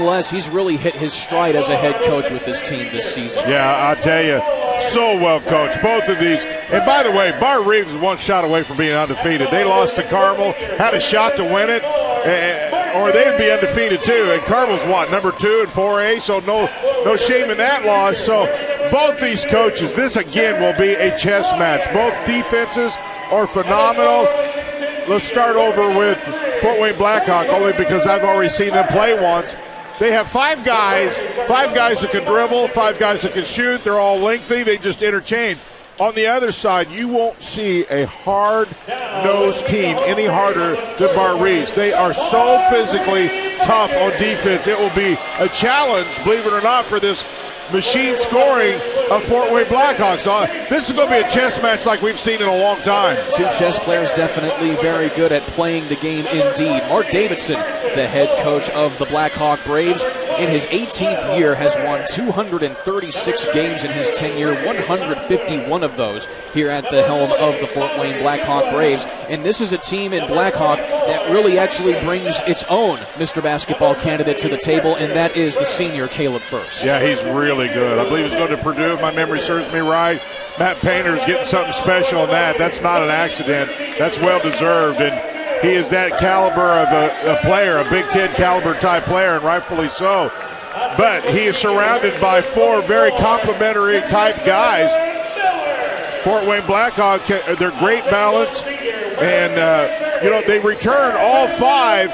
Nonetheless, he's really hit his stride as a head coach with this team this season. Yeah, I'll tell you, so well coached. Both of these. And by the way, Barr-Reeve was one shot away from being undefeated. They lost to Carmel, had a shot to win it, or they'd be undefeated too. And Carmel's number 2 in 4A, so no shame in that loss. So both these coaches, this again will be a chess match. Both defenses are phenomenal. Let's start over with Fort Wayne Blackhawk, only because I've already seen them play once. They have five guys that can dribble, 5 guys that can shoot. They're all lengthy. They just interchange. On the other side, you won't see a hard-nosed team any harder than Barr-Reeve's. They are so physically tough on defense. It will be a challenge, believe it or not, for this machine scoring of Fort Wayne Blackhawks. This is going to be a chess match like we've seen in a long time. 2 chess players definitely very good at playing the game indeed. Mark Davidson, the head coach of the Blackhawk Braves, in his 18th year has won 236 games in his tenure, 151 of those here at the helm of the Fort Wayne Blackhawk Braves. And this is a team in Blackhawk that really actually brings its own Mr. Basketball candidate to the table, and that is the senior Caleb First. Yeah, he's really good. I believe he's going to Purdue, if my memory serves me right. Matt Painter's getting something special in that. That's not an accident. That's well-deserved, and he is that caliber of a player, a Big Ten caliber type player, and rightfully so. But he is surrounded by 4 very complimentary type guys. Fort Wayne Blackhawk, they're great balance, and they returned all 5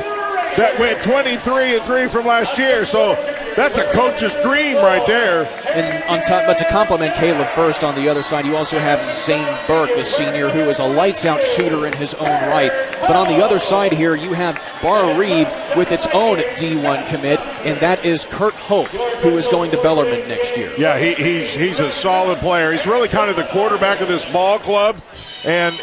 that went 23-3 from last year. So that's a coach's dream right there. And on top, but to complement Caleb First on the other side, you also have Zane Burke, the senior, who is a lights-out shooter in his own right. But on the other side here, you have Barr-Reeve with its own D1 commit, and that is Kurt Hope, who is going to Bellarmine next year. Yeah, he's a solid player. He's really kind of the quarterback of this ball club, and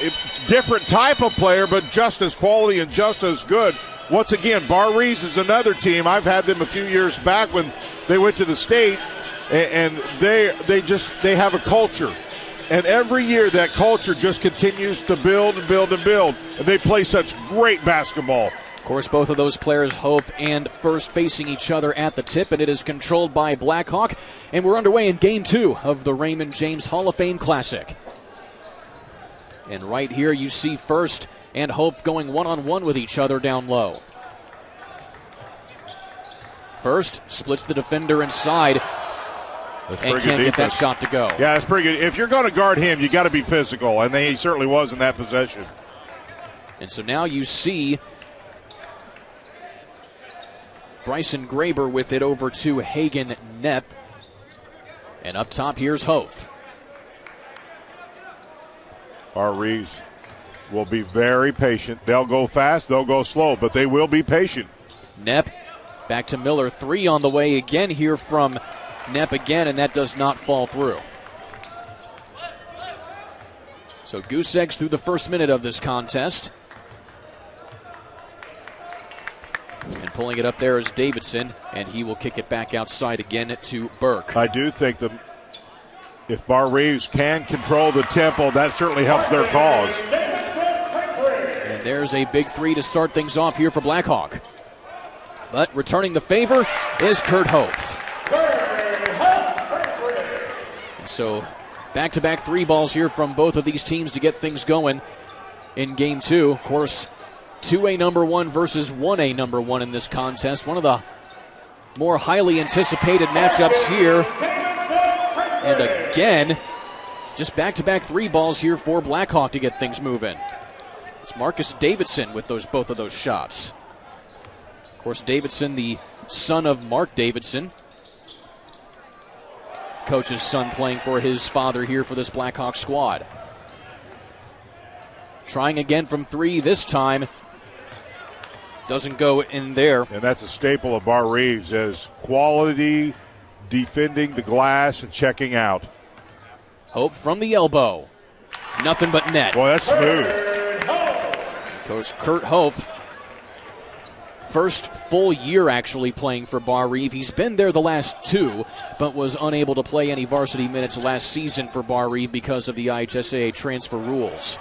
different type of player, but just as quality and just as good. Once again, Barr-Reeve's is another team. I've had them a few years back when they went to the state, and they have a culture. And every year that culture just continues to build and build and build. And they play such great basketball. Of course, both of those players, Hope and First, facing each other at the tip, and it is controlled by Blackhawk. And we're underway in Game 2 of the Raymond James Hall of Fame Classic. And right here you see First and Hope going one-on-one with each other down low. First splits the defender inside and can't get that shot to go. Yeah, that's pretty good. If you're going to guard him, you got to be physical, and he certainly was in that possession. And so now you see Bryson Graber with it over to Hagen Knepp. And up top, here's Hope. Barr-Reeve's will be very patient. They'll go fast, they'll go slow, but they will be patient. Knepp back to Miller. 3 on the way again here from Knepp again, and that does not fall through. So goose eggs through the first minute of this contest. And pulling it up there is Davidson, and he will kick it back outside again to Burke. I do think that if Barr-Reeve's can control the tempo, that certainly helps their cause. And there's a big 3 to start things off here for Blackhawk. But returning the favor is Kurt Hope. And so back-to-back 3 balls here from both of these teams to get things going in Game 2. Of course, 2A number 1 versus 1A number 1 in this contest. One of the more highly anticipated matchups here. And again, just back-to-back 3 balls here for Blackhawk to get things moving. It's Marcus Davidson with both of those shots. Of course, Davidson, the son of Mark Davidson. Coach's son playing for his father here for this Blackhawk squad. Trying again from 3 this time. Doesn't go in there. And that's a staple of Barr-Reeve's, as quality defending the glass and checking out. Hope from the elbow. Nothing but net. Boy, that's smooth. Goes Kurt Hope. First full year actually playing for Barr-Reeve. He's been there the last 2, but was unable to play any varsity minutes last season for Barr-Reeve because of the IHSAA transfer rules.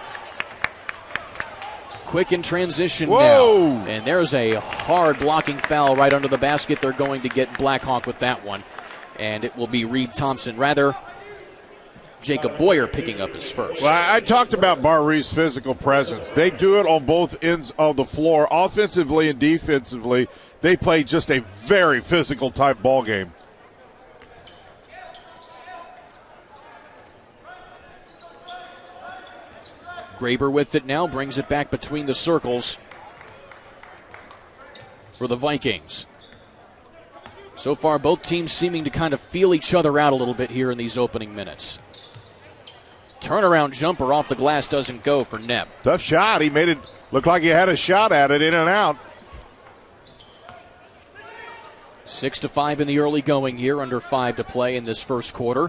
Quick in transition Whoa. now. And there's a hard blocking foul right under the basket. They're going to get Blackhawk with that one. And it will be Reed Thompson. Rather, Jacob Boyer picking up his first. Well, I talked about Barr-Reeve's physical presence. They do it on both ends of the floor, offensively and defensively. They play just a very physical type ball game. Graber with it now, brings it back between the circles for the Vikings. So far, both teams seeming to kind of feel each other out a little bit here in these opening minutes. Turnaround jumper off the glass doesn't go for Neb. Tough shot. He made it look like he had a shot at it, in and out. 6-5 in the early going here, under 5 to play in this first quarter.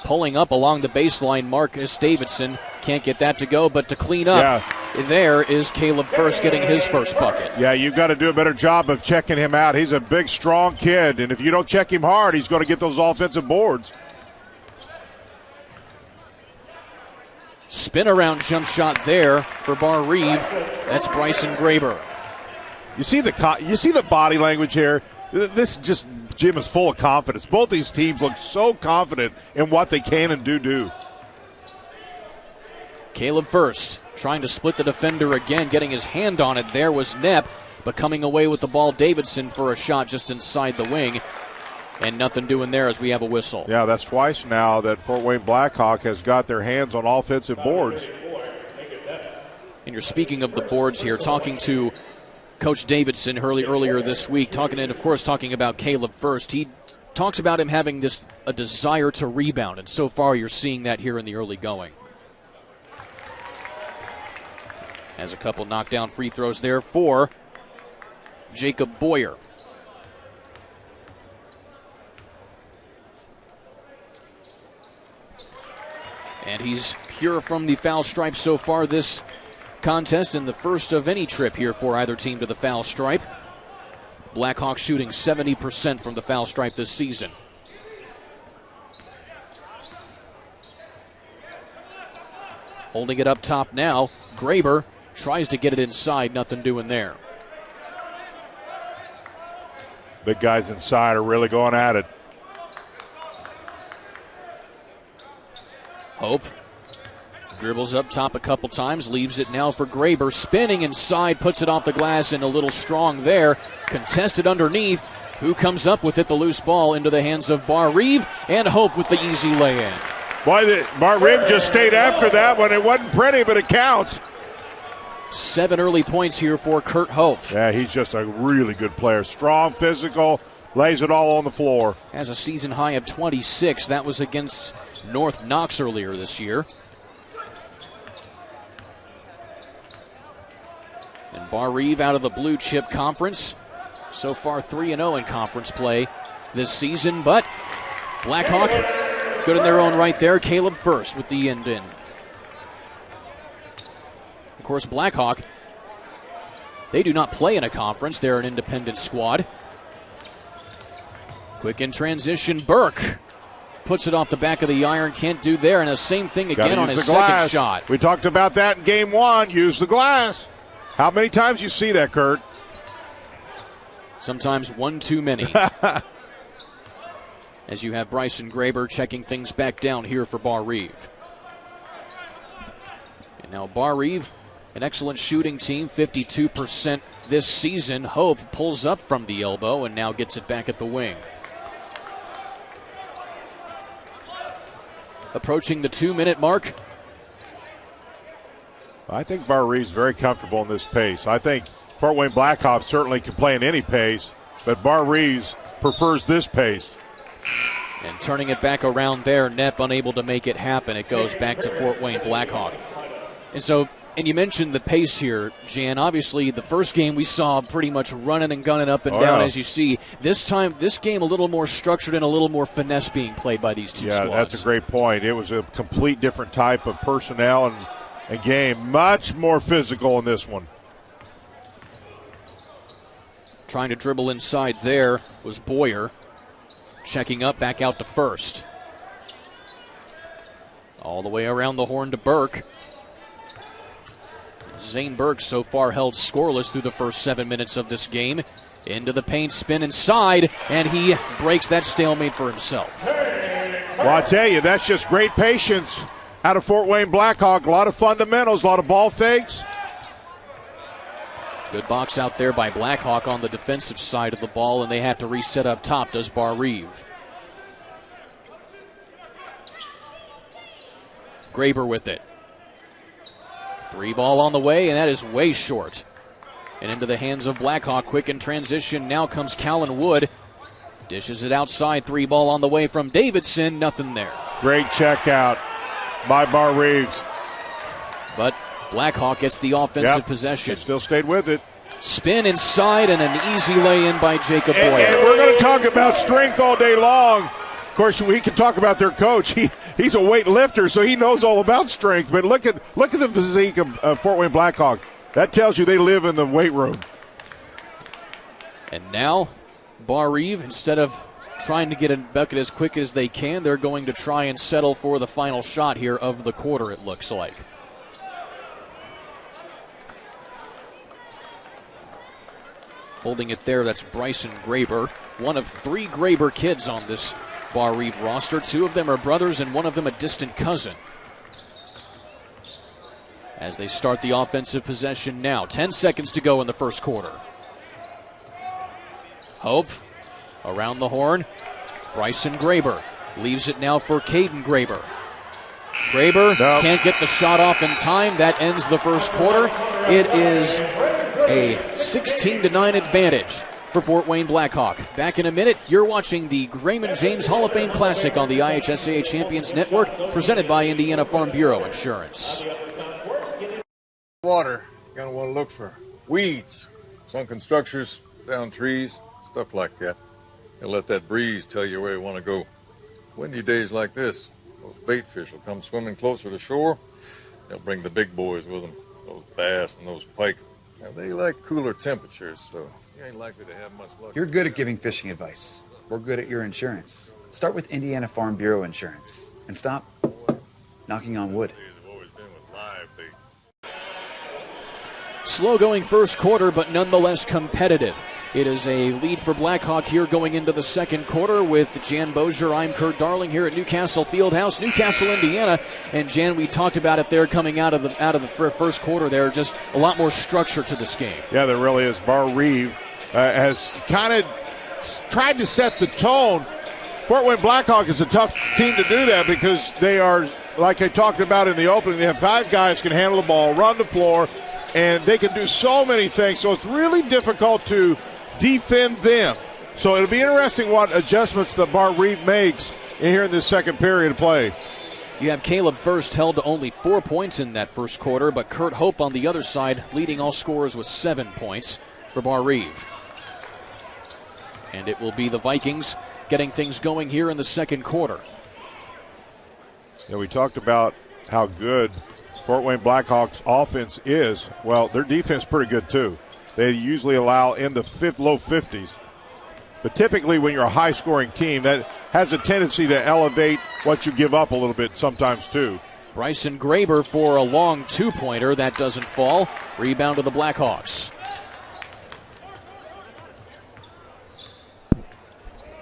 Pulling up along the baseline, Marcus Davidson can't get that to go, but to clean up, there is Caleb First getting his first bucket. Yeah, you've got to do a better job of checking him out. He's a big, strong kid, and if you don't check him hard, he's going to get those offensive boards. Spin around jump shot there for Barr-Reeve. That's Bryson Graber. You see the body language here. This just Jim is full of confidence. Both these teams look so confident in what they can and do. Caleb First trying to split the defender again, getting his hand on it. There was Knepp, but coming away with the ball, Davidson for a shot just inside the wing. And nothing doing there as we have a whistle. Yeah, that's twice now that Fort Wayne Blackhawk has got their hands on offensive boards. And you're speaking of the boards here, talking to Coach Davidson earlier this week, talking about Caleb First. He talks about him having a desire to rebound, and so far you're seeing that here in the early going. Has a couple knockdown free throws there for Jacob Boyer. And he's pure from the foul stripe so far this contest, and the first of any trip here for either team to the foul stripe. Blackhawks shooting 70% from the foul stripe this season. Holding it up top now, Graber tries to get it inside, nothing doing there. Big guys inside are really going at it. Hope dribbles up top a couple times, leaves it now for Graber, spinning inside, puts it off the glass and a little strong there. Contested underneath. Who comes up with it? The loose ball into the hands of Barr-Reeve, and Hope with the easy lay-in. Boy, Barr-Reeve just stayed after that one. It wasn't pretty, but it counts. 7 early points here for Kurt Hope. Yeah, he's just a really good player. Strong, physical, lays it all on the floor. Has a season high of 26. That was against North Knox earlier this year. And Barr-Reeve out of the Blue Chip Conference. So far 3-0 in conference play this season, but Blackhawk good in their own right there. Caleb First with the end in. Of course, Blackhawk, they do not play in a conference. They're an independent squad. Quick in transition, Burke puts it off the back of the iron, can't do there, and the same thing again on his second shot. We talked about that in game one. Use the glass. How many times you see that, Kurt? Sometimes one too many. As you have Bryson Graber checking things back down here for Barr-Reeve. And now Barr-Reeve, an excellent shooting team, 52% this season. Hope pulls up from the elbow and now gets it back at the wing. Approaching the 2-minute mark. I think Barr-Reeve's very comfortable in this pace. I think Fort Wayne Blackhawk certainly can play in any pace, but Barr-Reeve's prefers this pace. And turning it back around there, Knepp unable to make it happen. It goes back to Fort Wayne Blackhawk. And you mentioned the pace here, Jan. Obviously, the first game we saw pretty much running and gunning up and down, as you see. This time, this game a little more structured and a little more finesse being played by these two squads. Yeah, that's a great point. It was a complete different type of personnel and game. Much more physical in this one. Trying to dribble inside there was Boyer. Checking up, back out to First. All the way around the horn to Burke. Zane Burke so far held scoreless through the first 7 minutes of this game. Into the paint, spin inside, and he breaks that stalemate for himself. Well, I tell you, that's just great patience out of Fort Wayne Blackhawk. A lot of fundamentals, a lot of ball fakes. Good box out there by Blackhawk on the defensive side of the ball, and they have to reset up top, does Barr-Reeve. Graber with it. 3 ball on the way, and that is way short. And into the hands of Blackhawk. Quick in transition. Now comes Callan Wood. Dishes it outside. 3 ball on the way from Davidson. Nothing there. Great check out by Barr-Reeves. But Blackhawk gets the offensive possession. He still stayed with it. Spin inside and an easy lay-in by Jacob Boyer. And we're going to talk about strength all day long. Of course, we can talk about their coach. He's a weightlifter, so he knows all about strength. But look at the physique of Fort Wayne Blackhawk. That tells you they live in the weight room. And now, Barr-Reeve, instead of trying to get a bucket as quick as they can, they're going to try and settle for the final shot here of the quarter, it looks like. Holding it there, that's Bryson Graber. One of 3 Graber kids on this Barr-Reeve roster. 2 of them are brothers and one of them a distant cousin. As they start the offensive possession now. 10 seconds to go in the first quarter. Hope around the horn. Bryson Graber leaves it now for Caden Graber. Graber can't get the shot off in time. That ends the first quarter. It is a 16-9 advantage for Fort Wayne Blackhawk. Back in a minute, you're watching the Raymond James Hall of Fame Classic on the IHSAA Champions Network, presented by Indiana Farm Bureau Insurance. Water, you're going to want to look for weeds, sunken structures, down trees, stuff like that. And let that breeze tell you where you want to go. Windy days like this, those bait fish will come swimming closer to shore. They'll bring the big boys with them, those bass and those pike. Now, they like cooler temperatures, so you ain't likely to have much luck. You're good at giving fishing advice. We're good at your insurance. Start with Indiana Farm Bureau Insurance and stop knocking on wood. Slow going first quarter, but nonetheless competitive. It is a lead for Blackhawk here going into the second quarter with Jan Bozier. I'm Kurt Darling here at Newcastle Fieldhouse, Newcastle, Indiana. And Jan, we talked about it there coming out of the first quarter there. Just a lot more structure to this game. Yeah, there really is. Barr-Reeve has kind of tried to set the tone. Fort Wayne Blackhawk is a tough team to do that because they are, like I talked about in the opening, they have 5 guys who can handle the ball, run the floor, and they can do so many things. So it's really difficult to defend them. So it'll be interesting what adjustments that Barr-Reeve makes here in this second period of play. You have Caleb First held to only 4 points in that first quarter, but Kurt Hope on the other side leading all scorers with 7 points for Barr-Reeve. And it will be the Vikings getting things going here in the second quarter. Yeah, we talked about how good Fort Wayne Blackhawks offense is. Well, their defense is pretty good too. They usually allow in the low 50s. But typically when you're a high-scoring team, that has a tendency to elevate what you give up a little bit sometimes too. Bryson Graber for a long 2-pointer. That doesn't fall. Rebound to the Blackhawks.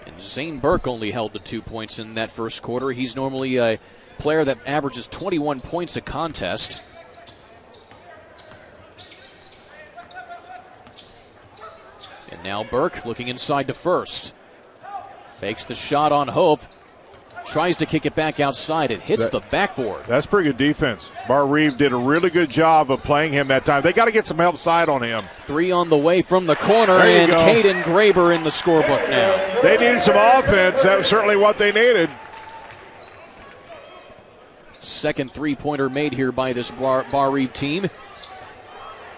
And Zane Burke only held to 2 points in that first quarter. He's normally a player that averages 21 points a contest. And now Burke looking inside to First. Fakes the shot on Hope. Tries to kick it back outside. It hits the backboard. That's pretty good defense. Barr-Reeve did a really good job of playing him that time. They got to get some help side on him. 3 on the way from the corner, and Caden Graber in the scorebook now. They needed some offense. That was certainly what they needed. Second 3-pointer made here by this Barr-Reeve team.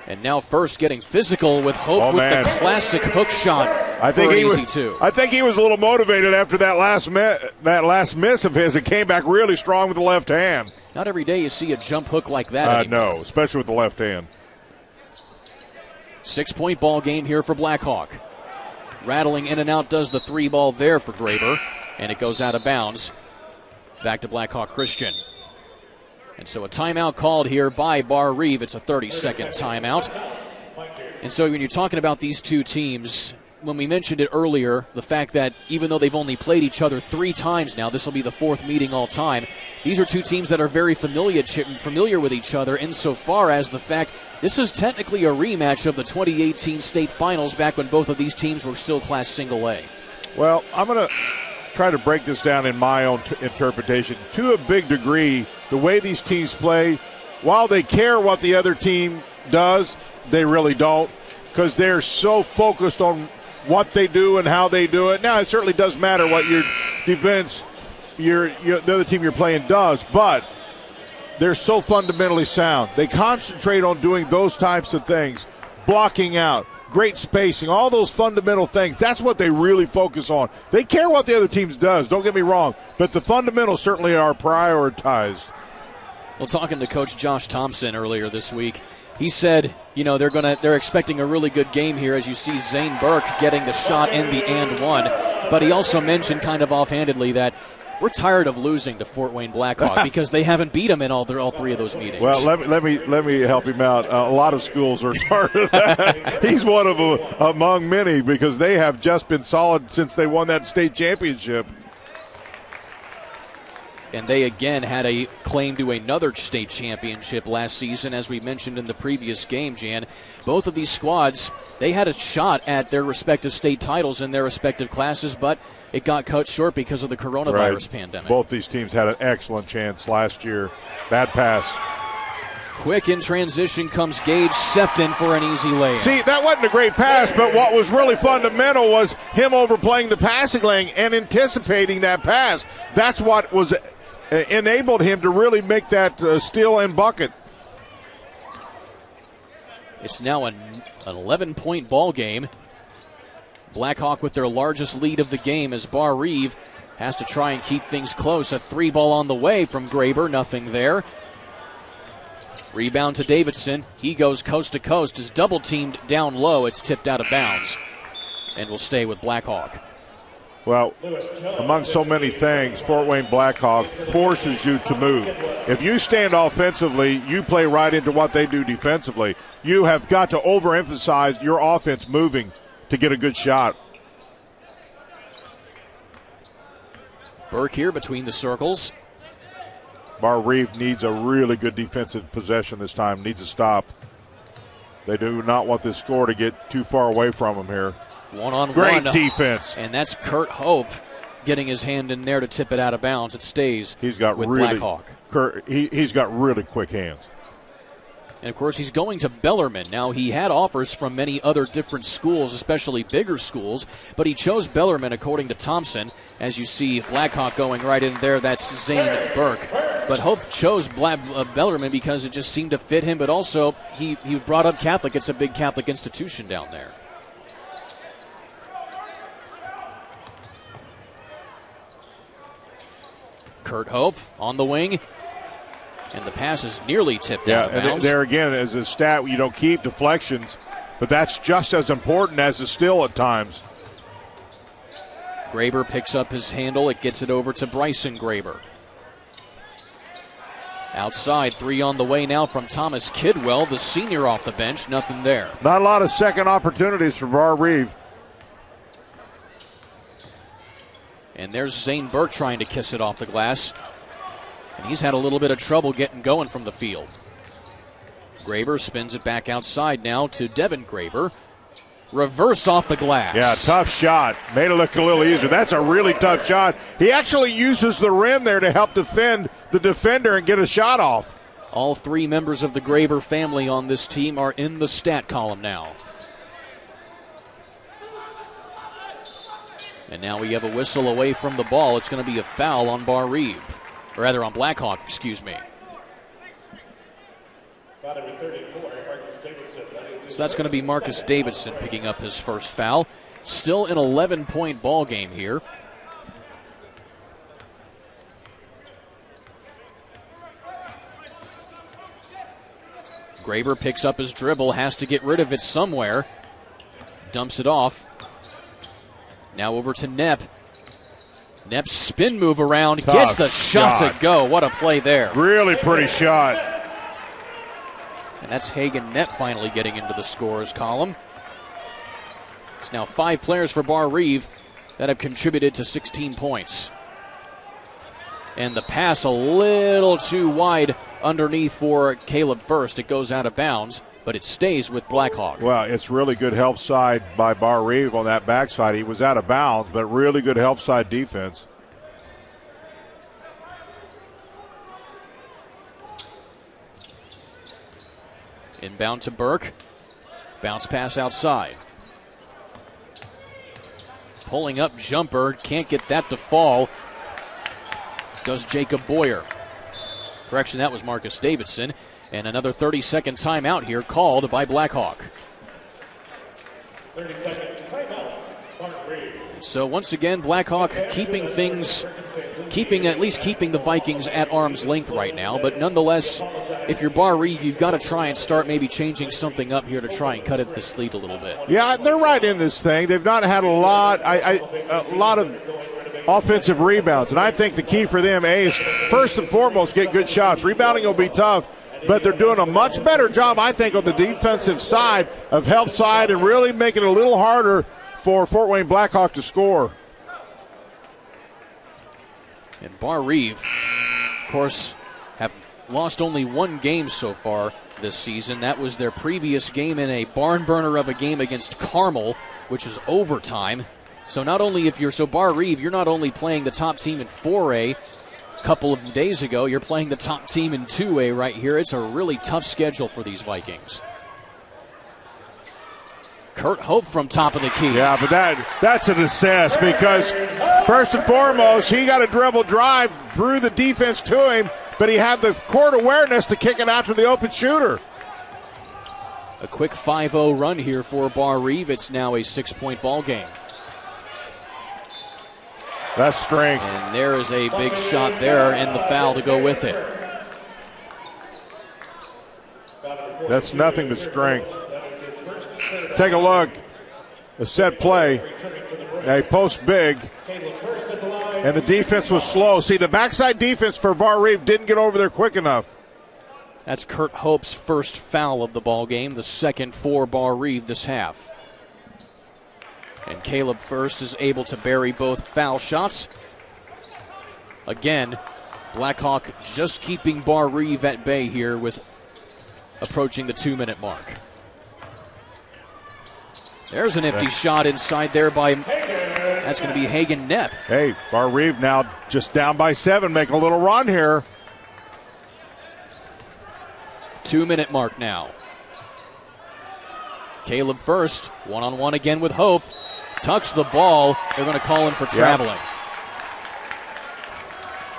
And now First getting physical with Hope with the classic hook shot. I think he was a little motivated after that last miss of his. It came back really strong with the left hand. Not every day you see a jump hook like that. No, especially with the left hand. 6-point ball game here for Blackhawk. Rattling in and out does the 3 ball there for Graber, and it goes out of bounds. Back to Blackhawk Christian. And so a timeout called here by Barr-Reeve. It's a 30-second timeout. And so when you're talking about these two teams, when we mentioned it earlier, the fact that even though they've only played each other 3 times now, this will be the 4th meeting all time, these are two teams that are very familiar with each other insofar as the fact this is technically a rematch of the 2018 state finals back when both of these teams were still Class Single A. Well, I'm going to try to break this down in my own interpretation. To a big degree, the way these teams play, while they care what the other team does, they really don't, because they're so focused on what they do and how they do it. Now, it certainly does matter what your defense, the other team you're playing does, but they're so fundamentally sound. They concentrate on doing those types of things, blocking out, great spacing, all those fundamental things. That's what they really focus on. They care what the other team does, don't get me wrong, but the fundamentals certainly are prioritized. Well, talking to Coach Josh Thompson earlier this week, he said, they're expecting a really good game here as you see Zane Burke getting the shot and the and one. But he also mentioned kind of offhandedly that we're tired of losing to Fort Wayne Blackhawk because they haven't beat them in all 3 of those meetings. Well, let me help him out. A lot of schools are tired of that. He's one of them among many because they have just been solid since they won that state championship. And they again had a claim to another state championship last season, as we mentioned in the previous game, Jan. Both of these squads, they had a shot at their respective state titles in their respective classes, but it got cut short because of the coronavirus pandemic. Both these teams had an excellent chance last year. Bad pass. Quick in transition comes Gage Sefton for an easy layup. See, that wasn't a great pass, but what was really fundamental was him overplaying the passing lane and anticipating that pass. That's what was enabled him to really make that steal and bucket. It's now an 11-point ball game. Blackhawk with their largest lead of the game as Barr-Reeve has to try and keep things close. A 3 ball on the way from Graber, nothing there. Rebound to Davidson. He goes coast to coast, is double teamed down low. It's tipped out of bounds and will stay with Blackhawk. Well, among so many things, Fort Wayne Blackhawk forces you to move. If you stand offensively, you play right into what they do defensively. You have got to overemphasize your offense moving to get a good shot. Burke here between the circles. Barr-Reeve needs a really good defensive possession this time, needs a stop. They do not want this score to get too far away from them here. One-on-one. Great defense. And that's Kurt Hope getting his hand in there to tip it out of bounds. It stays with Blackhawk. He's got really quick hands. And, of course, he's going to Bellarmine. Now, he had offers from many other different schools, especially bigger schools, but he chose Bellarmine, according to Thompson. As you see Blackhawk going right in there, that's Zane Burke. But Hope chose Bellarmine because it just seemed to fit him, but also he brought up Catholic. It's a big Catholic institution down there. Kurt Hope on the wing. And the pass is nearly tipped out of bounds. There again, as a stat, you don't keep deflections, but that's just as important as a steal at times. Graber picks up his handle. It gets it over to Bryson Graber. Outside, 3 on the way now from Thomas Kidwell, the senior off the bench. Nothing there. Not a lot of second opportunities for Barr-Reeve. And there's Zane Burke trying to kiss it off the glass. And he's had a little bit of trouble getting going from the field. Graber spins it back outside now to Devin Graber. Reverse off the glass. Yeah, tough shot. Made it look a little easier. That's a really tough shot. He actually uses the rim there to help defend the defender and get a shot off. All 3 members of the Graber family on this team are in the stat column now. And now we have a whistle away from the ball. It's going to be a foul on Barr-Reeve. Or rather on Blackhawk, excuse me. So that's going to be Marcus Davidson picking up his first foul. Still an 11-point ball game here. Graber picks up his dribble, has to get rid of it somewhere. Dumps it off. Now over to Knepp. Knepp's spin move around, Tough gets the shot to shot. go. What a play there. Really pretty shot. And that's Hagen Knepp finally getting into the scores column. It's now 5 players for Barr-Reeve that have contributed to 16 points. And the pass a little too wide underneath for Caleb First. It goes out of bounds, but it stays with Blackhawk. Well, it's really good help side by Barr-Reeve on that backside. He was out of bounds, but really good help side defense. Inbound to Burke. Bounce pass outside. Pulling up jumper. Can't get that to fall. Does Jacob Boyer. Correction, that was Marcus Davidson. And another 30-second timeout here called by Blackhawk. 30-second timeout. So once again, Blackhawk keeping the Vikings at arm's length right now. But nonetheless, if you're Barr-Reeve, you've got to try and start maybe changing something up here to try and cut it the sleeve a little bit. Yeah, they're right in this thing. They've not had a lot of offensive rebounds, and I think the key for them, is first and foremost get good shots. Rebounding will be tough, but they're doing a much better job, I think, on the defensive side of help side and really making it a little harder for Fort Wayne Blackhawk to score. And Barr-Reeve, of course, have lost only 1 game so far this season. That was their previous game in a barn burner of a game against Carmel, which is overtime. So Barr-Reeve, you're not only playing the top team in 4A a couple of days ago, you're playing the top team in 2A right here. It's a really tough schedule for these Vikings. Kurt Hope from top of the key. Yeah, but that's an assist because first and foremost, he got a dribble drive, drew the defense to him, but he had the court awareness to kick it out to the open shooter. A quick 5-0 run here for Barr-Reeve. It's now a 6-point ball game. That's strength. And there is a big shot there and the foul to go with it. That's nothing but strength. Take a look. A set play. They post big. And the defense was slow. See, the backside defense for Barr-Reeve didn't get over there quick enough. That's Kurt Hope's first foul of the ball game, the second for Barr-Reeve this half. And Caleb First is able to bury both foul shots. Again, Blackhawk just keeping Barr-Reeve at bay here with approaching the 2-minute mark. There's an empty shot inside there that's going to be Hagen Knepp. Hey, Barr-Reeve now just down by 7, make a little run here. 2-minute mark now. Caleb First, one-on-one again with Hope. Tucks the ball. They're going to call him for traveling.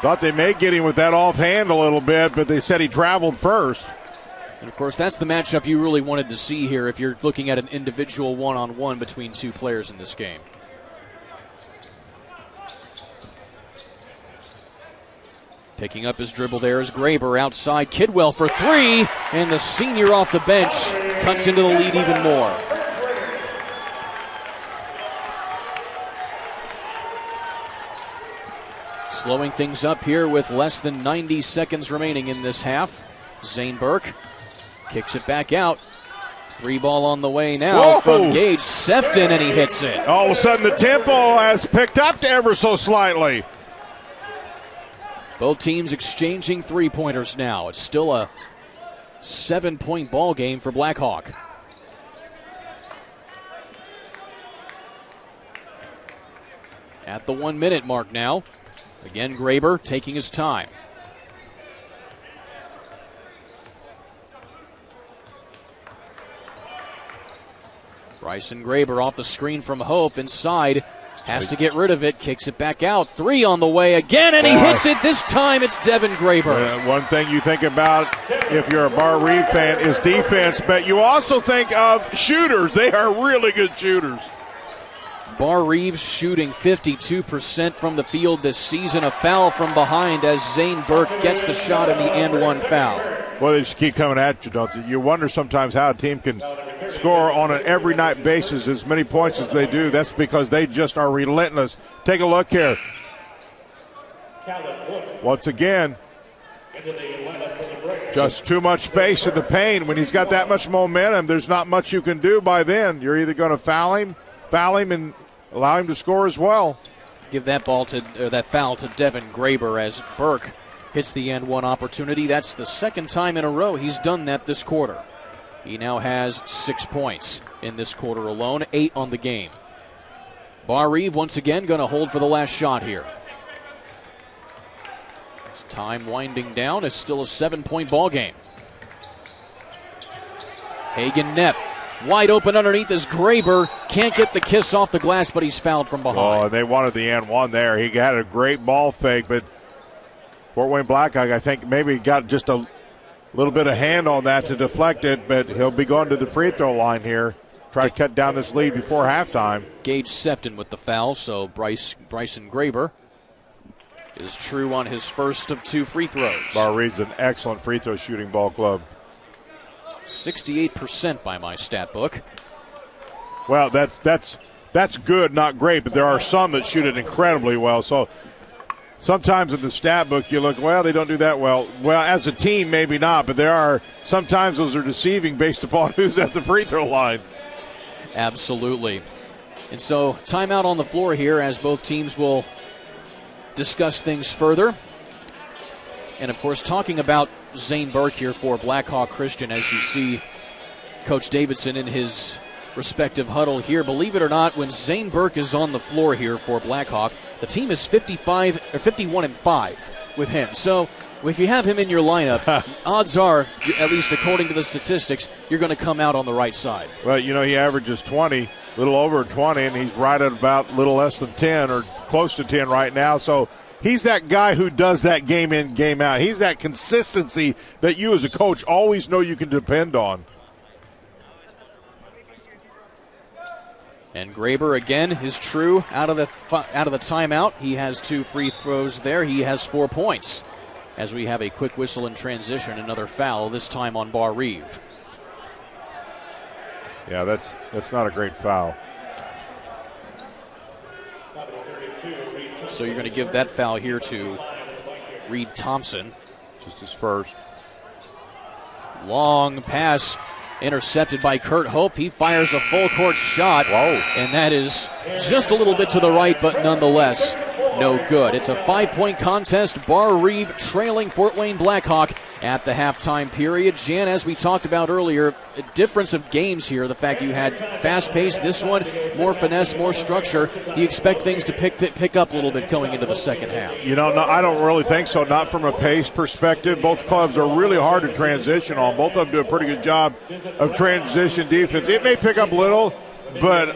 Thought they may get him with that offhand a little bit, but they said he traveled first. And, of course, that's the matchup you really wanted to see here if you're looking at an individual one-on-one between 2 players in this game. Picking up his dribble there is Graber outside. Kidwell for 3, and the senior off the bench cuts into the lead even more. Slowing things up here with less than 90 seconds remaining in this half. Zane Burke kicks it back out. 3 ball on the way now from Gage Sefton, and he hits it. All of a sudden the tempo has picked up ever so slightly. Both teams exchanging 3-pointers now. It's still a 7-point ball game for Blackhawk. At the 1-minute mark now. Again, Graber taking his time. Bryson Graber off the screen from Hope inside. Has to get rid of it. Kicks it back out. 3 on the way again, and he hits it. This time it's Devin Graber. One thing you think about if you're a Barr-Reeve fan is defense, but you also think of shooters. They are really good shooters. Barr-Reeve shooting 52% from the field this season. A foul from behind as Zane Burke gets the shot in the and-one foul. Well, they just keep coming at you, don't you? You wonder sometimes how a team can score on an every-night basis as many points as they do. That's because they just are relentless. Take a look here. Once again, just too much space in the paint. When he's got that much momentum, there's not much you can do by then. You're either going to foul him, and allow him to score as well. Give that that foul to Devin Graber as Burke hits the and one opportunity. That's the second time in a row he's done that this quarter. He now has 6 points in this quarter alone, 8 on the game. Barr-Reeve once again going to hold for the last shot here. As time winding down, it's still a 7-point ball game. Hagen-Knepp wide open underneath as Graber can't get the kiss off the glass, but he's fouled from behind. Oh, and they wanted the and one there. He had a great ball fake, but Fort Wayne Blackhawk, I think, maybe got just a little bit of hand on that to deflect it, but he'll be going to the free throw line here. Try to cut down this lead before halftime. Gage Sefton with the foul, so Bryson Graber is true on his first of 2 free throws. Barr-Reeve's an excellent free throw shooting ball club. 68% by my stat book. Well, that's good, not great, but there are some that shoot it incredibly well. So sometimes in the stat book you look, well, they don't do that well. Well, as a team, maybe not, but there are sometimes those are deceiving based upon who's at the free throw line. Absolutely. And so timeout on the floor here as both teams will discuss things further. And, of course, talking about Zane Burke here for Blackhawk Christian, as you see Coach Davidson in his respective huddle here. Believe it or not, when Zane Burke is on the floor here for Blackhawk, the team is 51-5 with him. So if you have him in your lineup, odds are, at least according to the statistics, you're going to come out on the right side. Well, you know, he averages 20, a little over 20, and he's right at about a little less than 10 or close to 10 right now. So he's that guy who does that game in, game out. He's that consistency that you as a coach always know you can depend on. And Graber again is true out of the timeout. He has 2 free throws there. He has 4 points. As we have a quick whistle in transition, another foul, this time on Barr-Reeve. Yeah, that's not a great foul. So you're going to give that foul here to Reed Thompson. Just his first. Long pass intercepted by Kurt Hope. He fires a full court shot. Whoa. And that is just a little bit to the right, but nonetheless no good. It's a 5-point contest. Barr-Reeve trailing Fort Wayne Blackhawk at the halftime period. Jan, as we talked about earlier, a difference of games here. The fact you had fast pace, this one more finesse, more structure. Do you expect things to pick up a little bit going into the second half? You know, no, I don't really think so. Not from a pace perspective. Both clubs are really hard to transition on. Both of them do a pretty good job of transition defense. It may pick up a little, but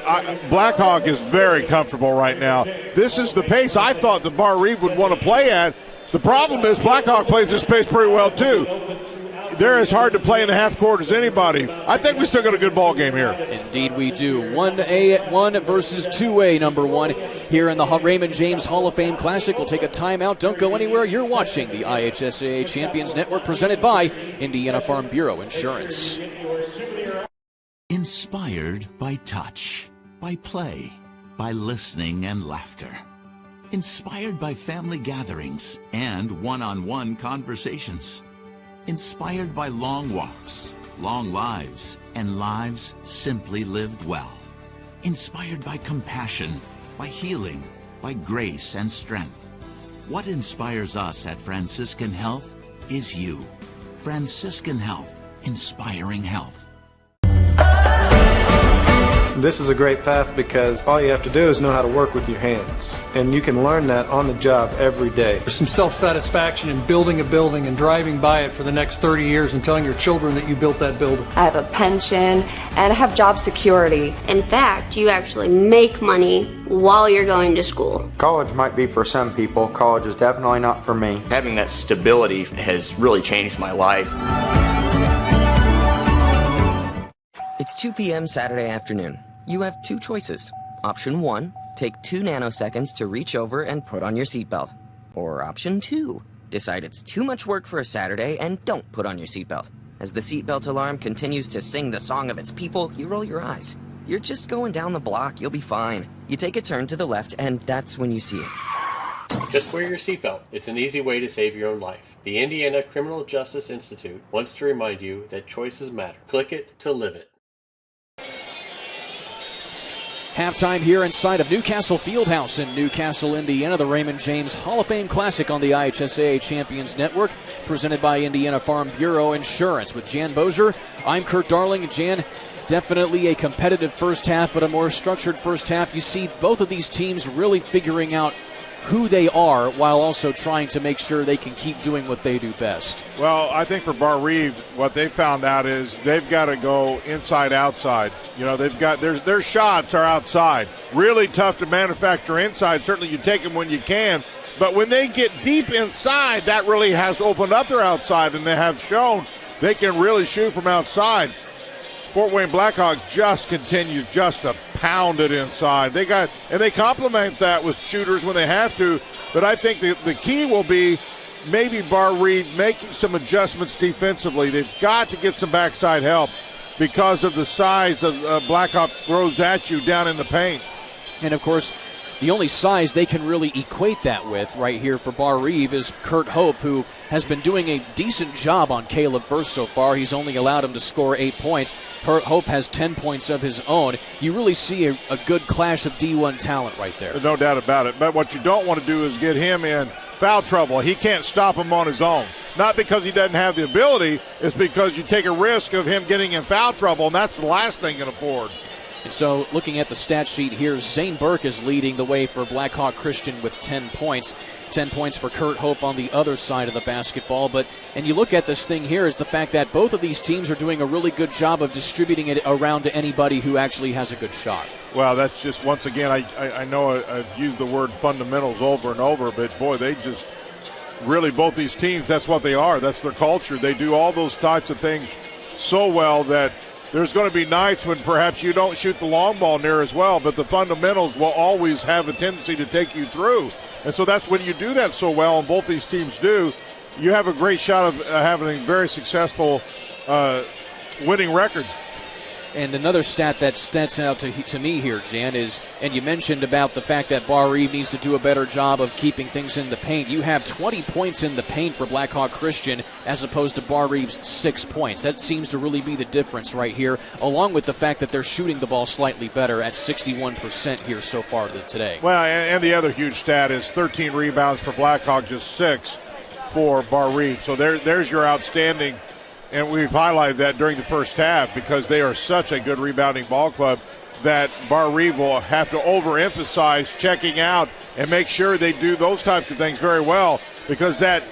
Blackhawk is very comfortable right now. This is the pace I thought that Barr-Reeve would want to play at. The problem is Blackhawk plays this pace pretty well, too. They're as hard to play in the half court as anybody. I think we still got a good ball game here. Indeed we do. 1A1 versus 2A number 1 here in the Raymond James Hall of Fame Classic. We'll take a timeout. Don't go anywhere. You're watching the IHSAA Champions Network presented by Indiana Farm Bureau Insurance. Inspired by touch, by play, by listening and laughter. Inspired by family gatherings and one-on-one conversations. Inspired by long walks, long lives, and lives simply lived well. Inspired by compassion, by healing, by grace and strength. What inspires us at Franciscan Health is you. Franciscan Health, inspiring health. This is a great path because all you have to do is know how to work with your hands. And you can learn that on the job every day. There's some self-satisfaction in building a building and driving by it for the next 30 years and telling your children that you built that building. I have a pension and I have job security. In fact, you actually make money while you're going to school. College might be for some people. College is definitely not for me. Having that stability has really changed my life. It's 2 p.m. Saturday afternoon. You have 2 choices. Option 1, take 2 nanoseconds to reach over and put on your seatbelt. Or option 2, decide it's too much work for a Saturday and don't put on your seatbelt. As the seatbelt alarm continues to sing the song of its people, you roll your eyes. You're just going down the block, you'll be fine. You take a turn to the left and that's when you see it. Just wear your seatbelt. It's an easy way to save your own life. The Indiana Criminal Justice Institute wants to remind you that choices matter. Click it to live it. Halftime here inside of Newcastle Fieldhouse in Newcastle, Indiana. The Raymond James Hall of Fame Classic on the IHSAA Champions Network, presented by Indiana Farm Bureau Insurance. With Jan Bozier, I'm Kurt Darling. Jan, definitely a competitive first half, but a more structured first half. You see both of these teams really figuring out who they are while also trying to make sure they can keep doing what they do best. Well, I think for Barr-Reeve, what they found out is they've got to go inside, outside. You know, they've got their shots are outside. Really tough to manufacture inside. Certainly you take them when you can. But when they get deep inside, that really has opened up their outside, and they have shown they can really shoot from outside. Fort Wayne Blackhawk just continues just to pound it inside. They complement that with shooters when they have to. But I think the key will be maybe Barr-Reeve making some adjustments defensively. They've got to get some backside help because of the size of Blackhawk throws at you down in the paint. And of course, the only size they can really equate that with right here for Barr-Reeve is Kurt Hope, who has been doing a decent job on Caleb Verse so far. He's only allowed him to score 8 points. Hope has 10 points of his own. You really see a good clash of D1 talent right there. No doubt about it. But what you don't want to do is get him in foul trouble. He can't stop him on his own. Not because he doesn't have the ability, it's because you take a risk of him getting in foul trouble, and that's the last thing you can afford. And so looking at the stat sheet here, Zane Burke is leading the way for Blackhawk Christian with 10 points. 10 points for Kurt Hope on the other side of the basketball. And you look at this thing here is the fact that both of these teams are doing a really good job of distributing it around to anybody who actually has a good shot. Well, that's just, once again, I know I've used the word fundamentals over and over, but boy, they just really, both these teams, that's what they are. That's their culture. They do all those types of things so well that there's going to be nights when perhaps you don't shoot the long ball near as well, but the fundamentals will always have a tendency to take you through. And so that's when you do that so well, and both these teams do, you have a great shot of having a very successful winning record. And another stat that stands out to me here, Jan, is, and you mentioned about the fact that Barr-Reeve needs to do a better job of keeping things in the paint. You have 20 points in the paint for Blackhawk Christian as opposed to Barr-Reeve's 6 points. That seems to really be the difference right here, along with the fact that they're shooting the ball slightly better at 61% here so far today. Well, and the other huge stat is 13 rebounds for Blackhawk, just 6 for Barr-Reeve. So there's your outstanding. And we've highlighted that during the first half because they are such a good rebounding ball club that Barr-Reeve will have to overemphasize checking out and make sure they do those types of things very well, because that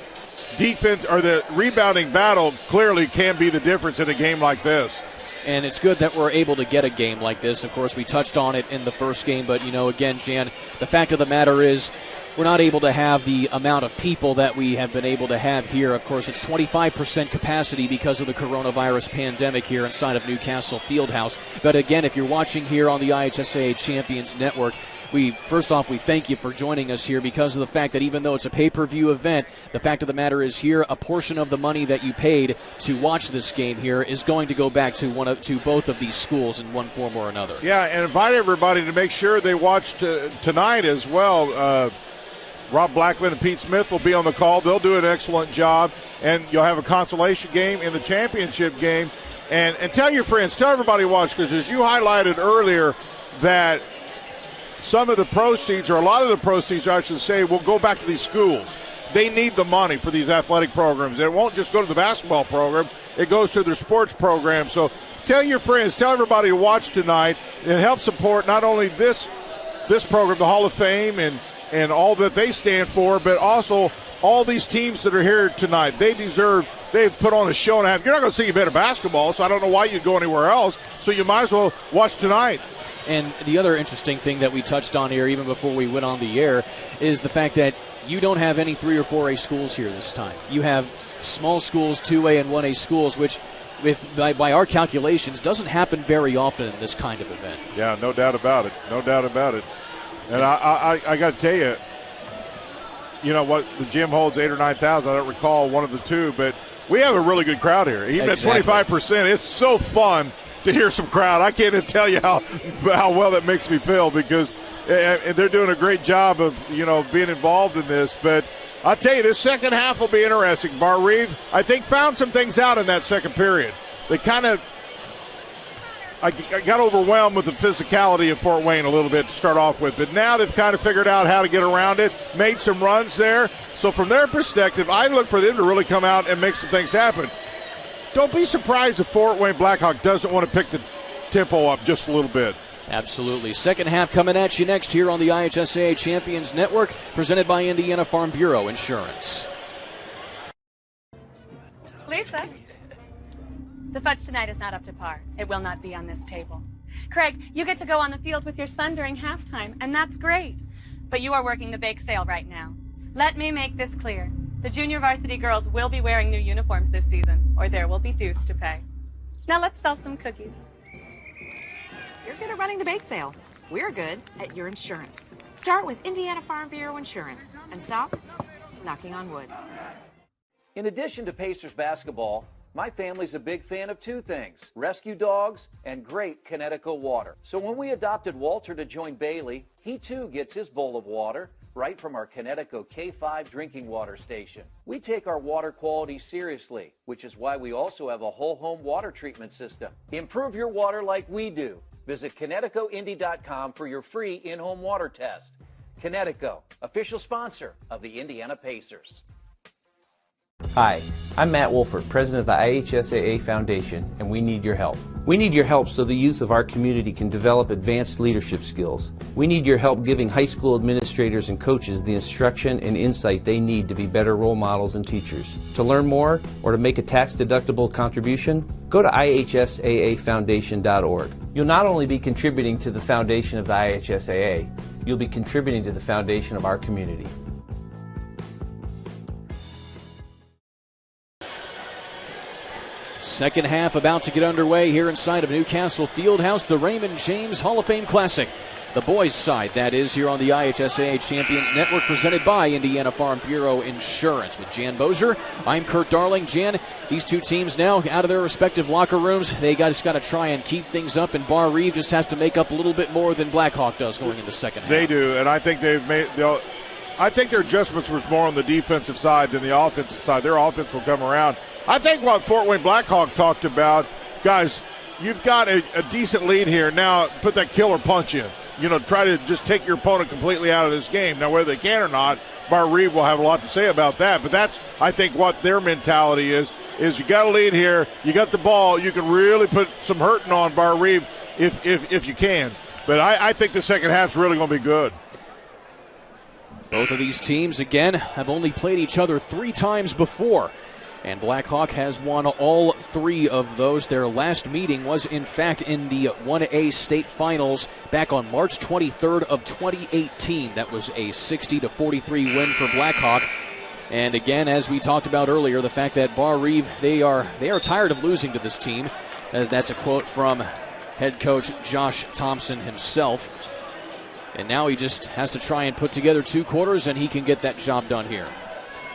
defense or the rebounding battle clearly can be the difference in a game like this. And it's good that we're able to get a game like this. Of course, we touched on it in the first game, but, again, Jan, the fact of the matter is we're not able to have the amount of people that we have been able to have here. Of course, it's 25% capacity because of the coronavirus pandemic here inside of Newcastle Fieldhouse. But again, if you're watching here on the IHSAA Champions Network, first off, we thank you for joining us here because of the fact that even though it's a pay-per-view event, the fact of the matter is here, a portion of the money that you paid to watch this game here is going to go back to both of these schools in one form or another. Yeah, and invite everybody to make sure they watch tonight as well. Rob Blackman and Pete Smith will be on the call. They'll do an excellent job, and you'll have a consolation game in the championship game. And tell your friends, tell everybody to watch, because as you highlighted earlier, that some of the proceeds, or a lot of the proceeds, I should say, will go back to these schools. They need the money for these athletic programs. It won't just go to the basketball program. It goes to their sports program. So tell your friends, tell everybody to watch tonight and help support not only this program, the Hall of Fame, and all that they stand for, but also all these teams that are here tonight. They've put on a show and a half. You're not going to see a bit of basketball, so I don't know why you'd go anywhere else. So you might as well watch tonight. And the other interesting thing that we touched on here, even before we went on the air, is the fact that you don't have any 3 or 4A schools here this time. You have small schools, 2A and 1A schools, which, by our calculations, doesn't happen very often in this kind of event. Yeah, no doubt about it. No doubt about it. And I got to tell you, what the gym holds 8,000 or 9,000. I don't recall one of the two, but we have a really good crowd here. Even exactly. At 25%, it's so fun to hear some crowd. I can't even tell you how well that makes me feel, because and they're doing a great job of, being involved in this. But I'll tell you, this second half will be interesting. Barr-Reeve, I think, found some things out in that second period. They kind of I got overwhelmed with the physicality of Fort Wayne a little bit to start off with. But now they've kind of figured out how to get around it, made some runs there. So from their perspective, I look for them to really come out and make some things happen. Don't be surprised if Fort Wayne Blackhawk doesn't want to pick the tempo up just a little bit. Absolutely. Second half coming at you next here on the IHSAA Champions Network, presented by Indiana Farm Bureau Insurance. Lisa, the fudge tonight is not up to par. It will not be on this table. Craig, you get to go on the field with your son during halftime, and that's great. But you are working the bake sale right now. Let me make this clear. The junior varsity girls will be wearing new uniforms this season, or there will be dues to pay. Now let's sell some cookies. You're good at running the bake sale. We're good at your insurance. Start with Indiana Farm Bureau Insurance and stop knocking on wood. In addition to Pacers basketball, my family's a big fan of two things: rescue dogs and great Connecticut water. So when we adopted Walter to join Bailey, he too gets his bowl of water right from our Connecticut K5 drinking water station. We take our water quality seriously, which is why we also have a whole home water treatment system. Improve your water like we do. Visit ConnecticutIndy.com for your free in-home water test. Connecticut, official sponsor of the Indiana Pacers. Hi, I'm Matt Wolford, president of the IHSAA Foundation, and we need your help. We need your help so the youth of our community can develop advanced leadership skills. We need your help giving high school administrators and coaches the instruction and insight they need to be better role models and teachers. To learn more or to make a tax-deductible contribution, go to ihsaafoundation.org. You'll not only be contributing to the foundation of the IHSAA, you'll be contributing to the foundation of our community. Second half about to get underway here inside of Newcastle Fieldhouse, the Raymond James Hall of Fame Classic. The boys' side, that is, here on the IHSAA Champions Network, presented by Indiana Farm Bureau Insurance. With Jan Bozier, I'm Kurt Darling. Jan, these two teams now out of their respective locker rooms. They just got to try and keep things up, and Barr-Reeve just has to make up a little bit more than Blackhawk does going into the second half. They do, and I think I think their adjustments was more on the defensive side than the offensive side. Their offense will come around. I think what Fort Wayne Blackhawk talked about, guys, you've got a decent lead here. Now put that killer punch in. Try to just take your opponent completely out of this game. Now, whether they can or not, Barr-Reeve will have a lot to say about that. But that's, I think, what their mentality is you got a lead here. You got the ball. You can really put some hurting on Barr-Reeve if you can. But I think the second half's really going to be good. Both of these teams, again, have only played each other 3 times before. And Blackhawk has won all 3 of those. Their last meeting was, in fact, in the 1A state finals back on March 23rd of 2018. That was a 60-43 win for Blackhawk. And again, as we talked about earlier, the fact that Barr-Reeve, they are tired of losing to this team. That's a quote from head coach Josh Thompson himself. And now he just has to try and put together 2 quarters, and he can get that job done here.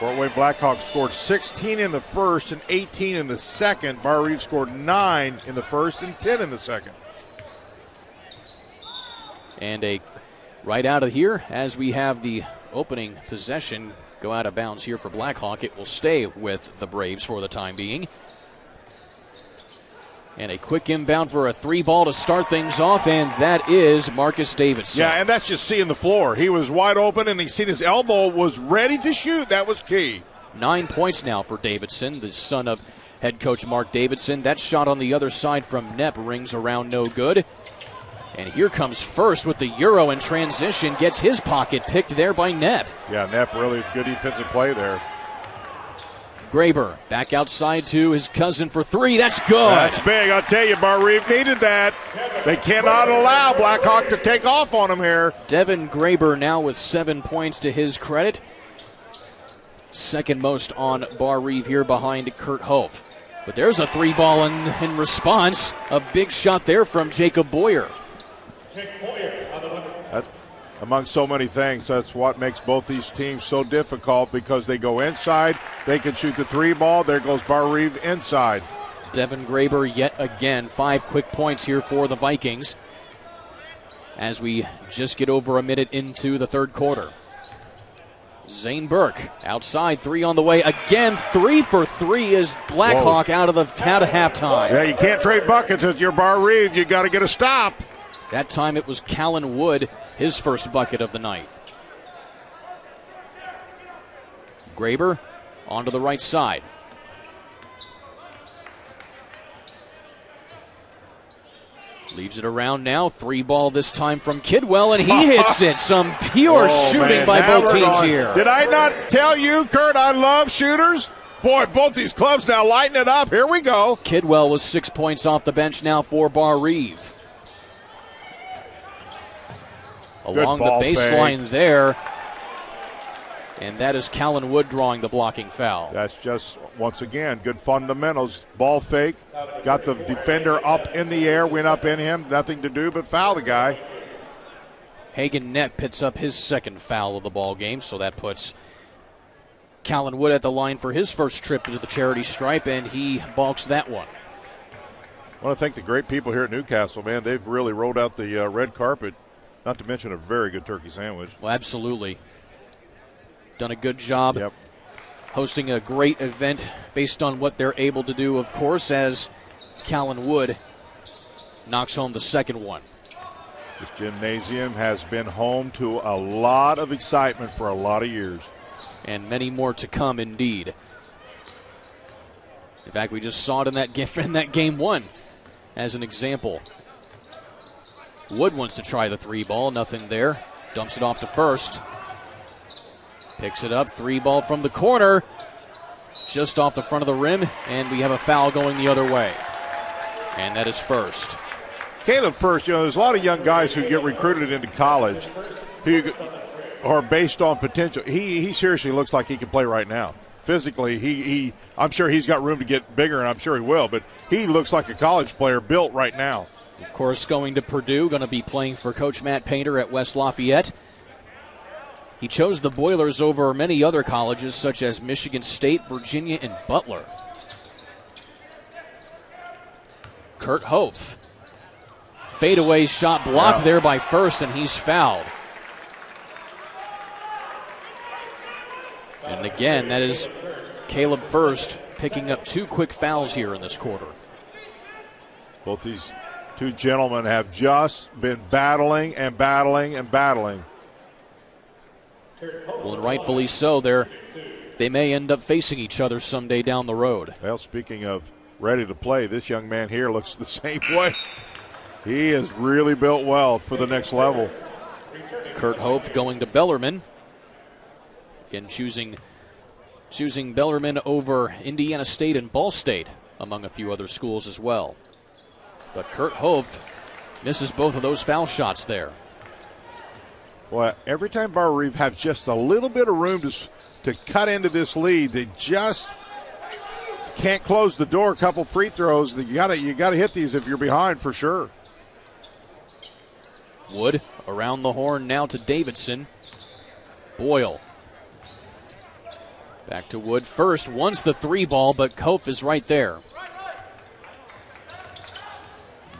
Fort Wayne Blackhawk scored 16 in the first and 18 in the second. Barr-Reeve scored 9 in the first and 10 in the second. And right out of here, as we have the opening possession go out of bounds here for Blackhawk, it will stay with the Braves for the time being. And a quick inbound for a 3-ball to start things off, and that is Marcus Davidson. Yeah, and that's just seeing the floor. He was wide open, and he seen his elbow was ready to shoot. That was key. 9 points now for Davidson, the son of head coach Mark Davidson. That shot on the other side from Knepp rings around no good. And here comes First with the Euro in transition, gets his pocket picked there by Knepp. Yeah, Knepp really good defensive play there. Graber back outside to his cousin for 3. That's good. That's big. I'll tell you, Barr-Reeve needed that. They cannot allow Blackhawk to take off on him here. Devin Graber now with 7 points to his credit. Second most on Barr-Reeve here behind Kurt Hope. But there's a 3-ball in response. A big shot there from Jacob Boyer. Among so many things, that's what makes both these teams so difficult, because they go inside, they can shoot the 3-ball. There goes Barr-Reeve inside. Devin Graber yet again, 5 quick points here for the Vikings. as we just get over a minute into the third quarter. Zane Burke outside, 3 on the way. Again, 3 for 3 is Blackhawk out of halftime. Yeah, you can't trade buckets as your Barr-Reeve. You got to get a stop. That time it was Callan Wood, his first bucket of the night. Graber onto the right side. Leaves it around now. 3 ball this time from Kidwell, and he hits it. Some pure shooting by both teams here. Did I not tell you, Kurt, I love shooters? Boy, both these clubs now lighting it up. Here we go. Kidwell was 6 points off the bench now for Barr-Reeve. Along the baseline there. And that is Callan Wood drawing the blocking foul. That's just, once again, good fundamentals. Ball fake, got the defender up in the air, went up in him, nothing to do but foul the guy. Hagen Nett picks up his second foul of the ball game, so that puts Callan Wood at the line for his first trip to the charity stripe, and he balks that one. I want to thank the great people here at Newcastle, man. They've really rolled out the red carpet, not to mention a very good turkey sandwich. Well, absolutely. Done a good job hosting a great event based on what they're able to do, of course, as Callan Wood knocks home the second one. This gymnasium has been home to a lot of excitement for a lot of years. And many more to come, indeed. In fact, we just saw it in that game 1 as an example. Wood wants to try the 3 ball, nothing there. Dumps it off to first. Picks it up, 3 ball from the corner, just off the front of the rim, and we have a foul going the other way. And that is first. Caleb First, there's a lot of young guys who get recruited into college who are based on potential. He seriously looks like he can play right now. Physically, I'm sure he's got room to get bigger, and I'm sure he will, but he looks like a college player built right now. Of course, going to Purdue, going to be playing for Coach Matt Painter at West Lafayette. He chose the Boilers over many other colleges such as Michigan State, Virginia, and Butler. Kurt Hope. Fadeaway shot blocked there by First, and he's fouled. And again, that is Caleb First picking up 2 quick fouls here in this quarter. Both these two gentlemen have just been battling and battling and battling. Well, and rightfully so. They may end up facing each other someday down the road. Well, speaking of ready to play, this young man here looks the same way. He is really built well for the next level. Kurt Hope going to Bellarmine. Again, choosing Bellarmine over Indiana State and Ball State, among a few other schools as well. But Kurt Hope misses both of those foul shots there. Well, every time Barr-Reeve has just a little bit of room to cut into this lead, they just can't close the door. A couple free throws. You got to hit these if you're behind for sure. Wood around the horn now to Davidson. Boyle. Back to Wood first. Wants the 3 ball, but Cope is right there.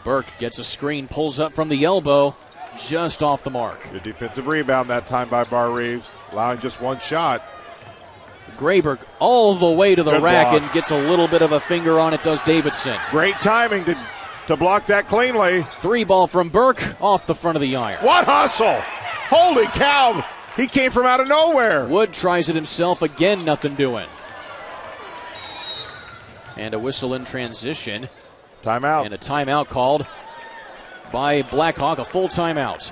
Burke gets a screen, pulls up from the elbow, just off the mark. Good defensive rebound that time by Barr-Reeves, allowing just 1 shot. Graber all the way to the rack block. and gets a little bit of a finger on it, does Davidson. Great timing to block that cleanly. 3 ball from Burke off the front of the iron. What hustle! Holy cow! He came from out of nowhere. Wood tries it himself again, nothing doing. And a whistle in transition. Timeout. And a timeout called by Blackhawk, a full timeout.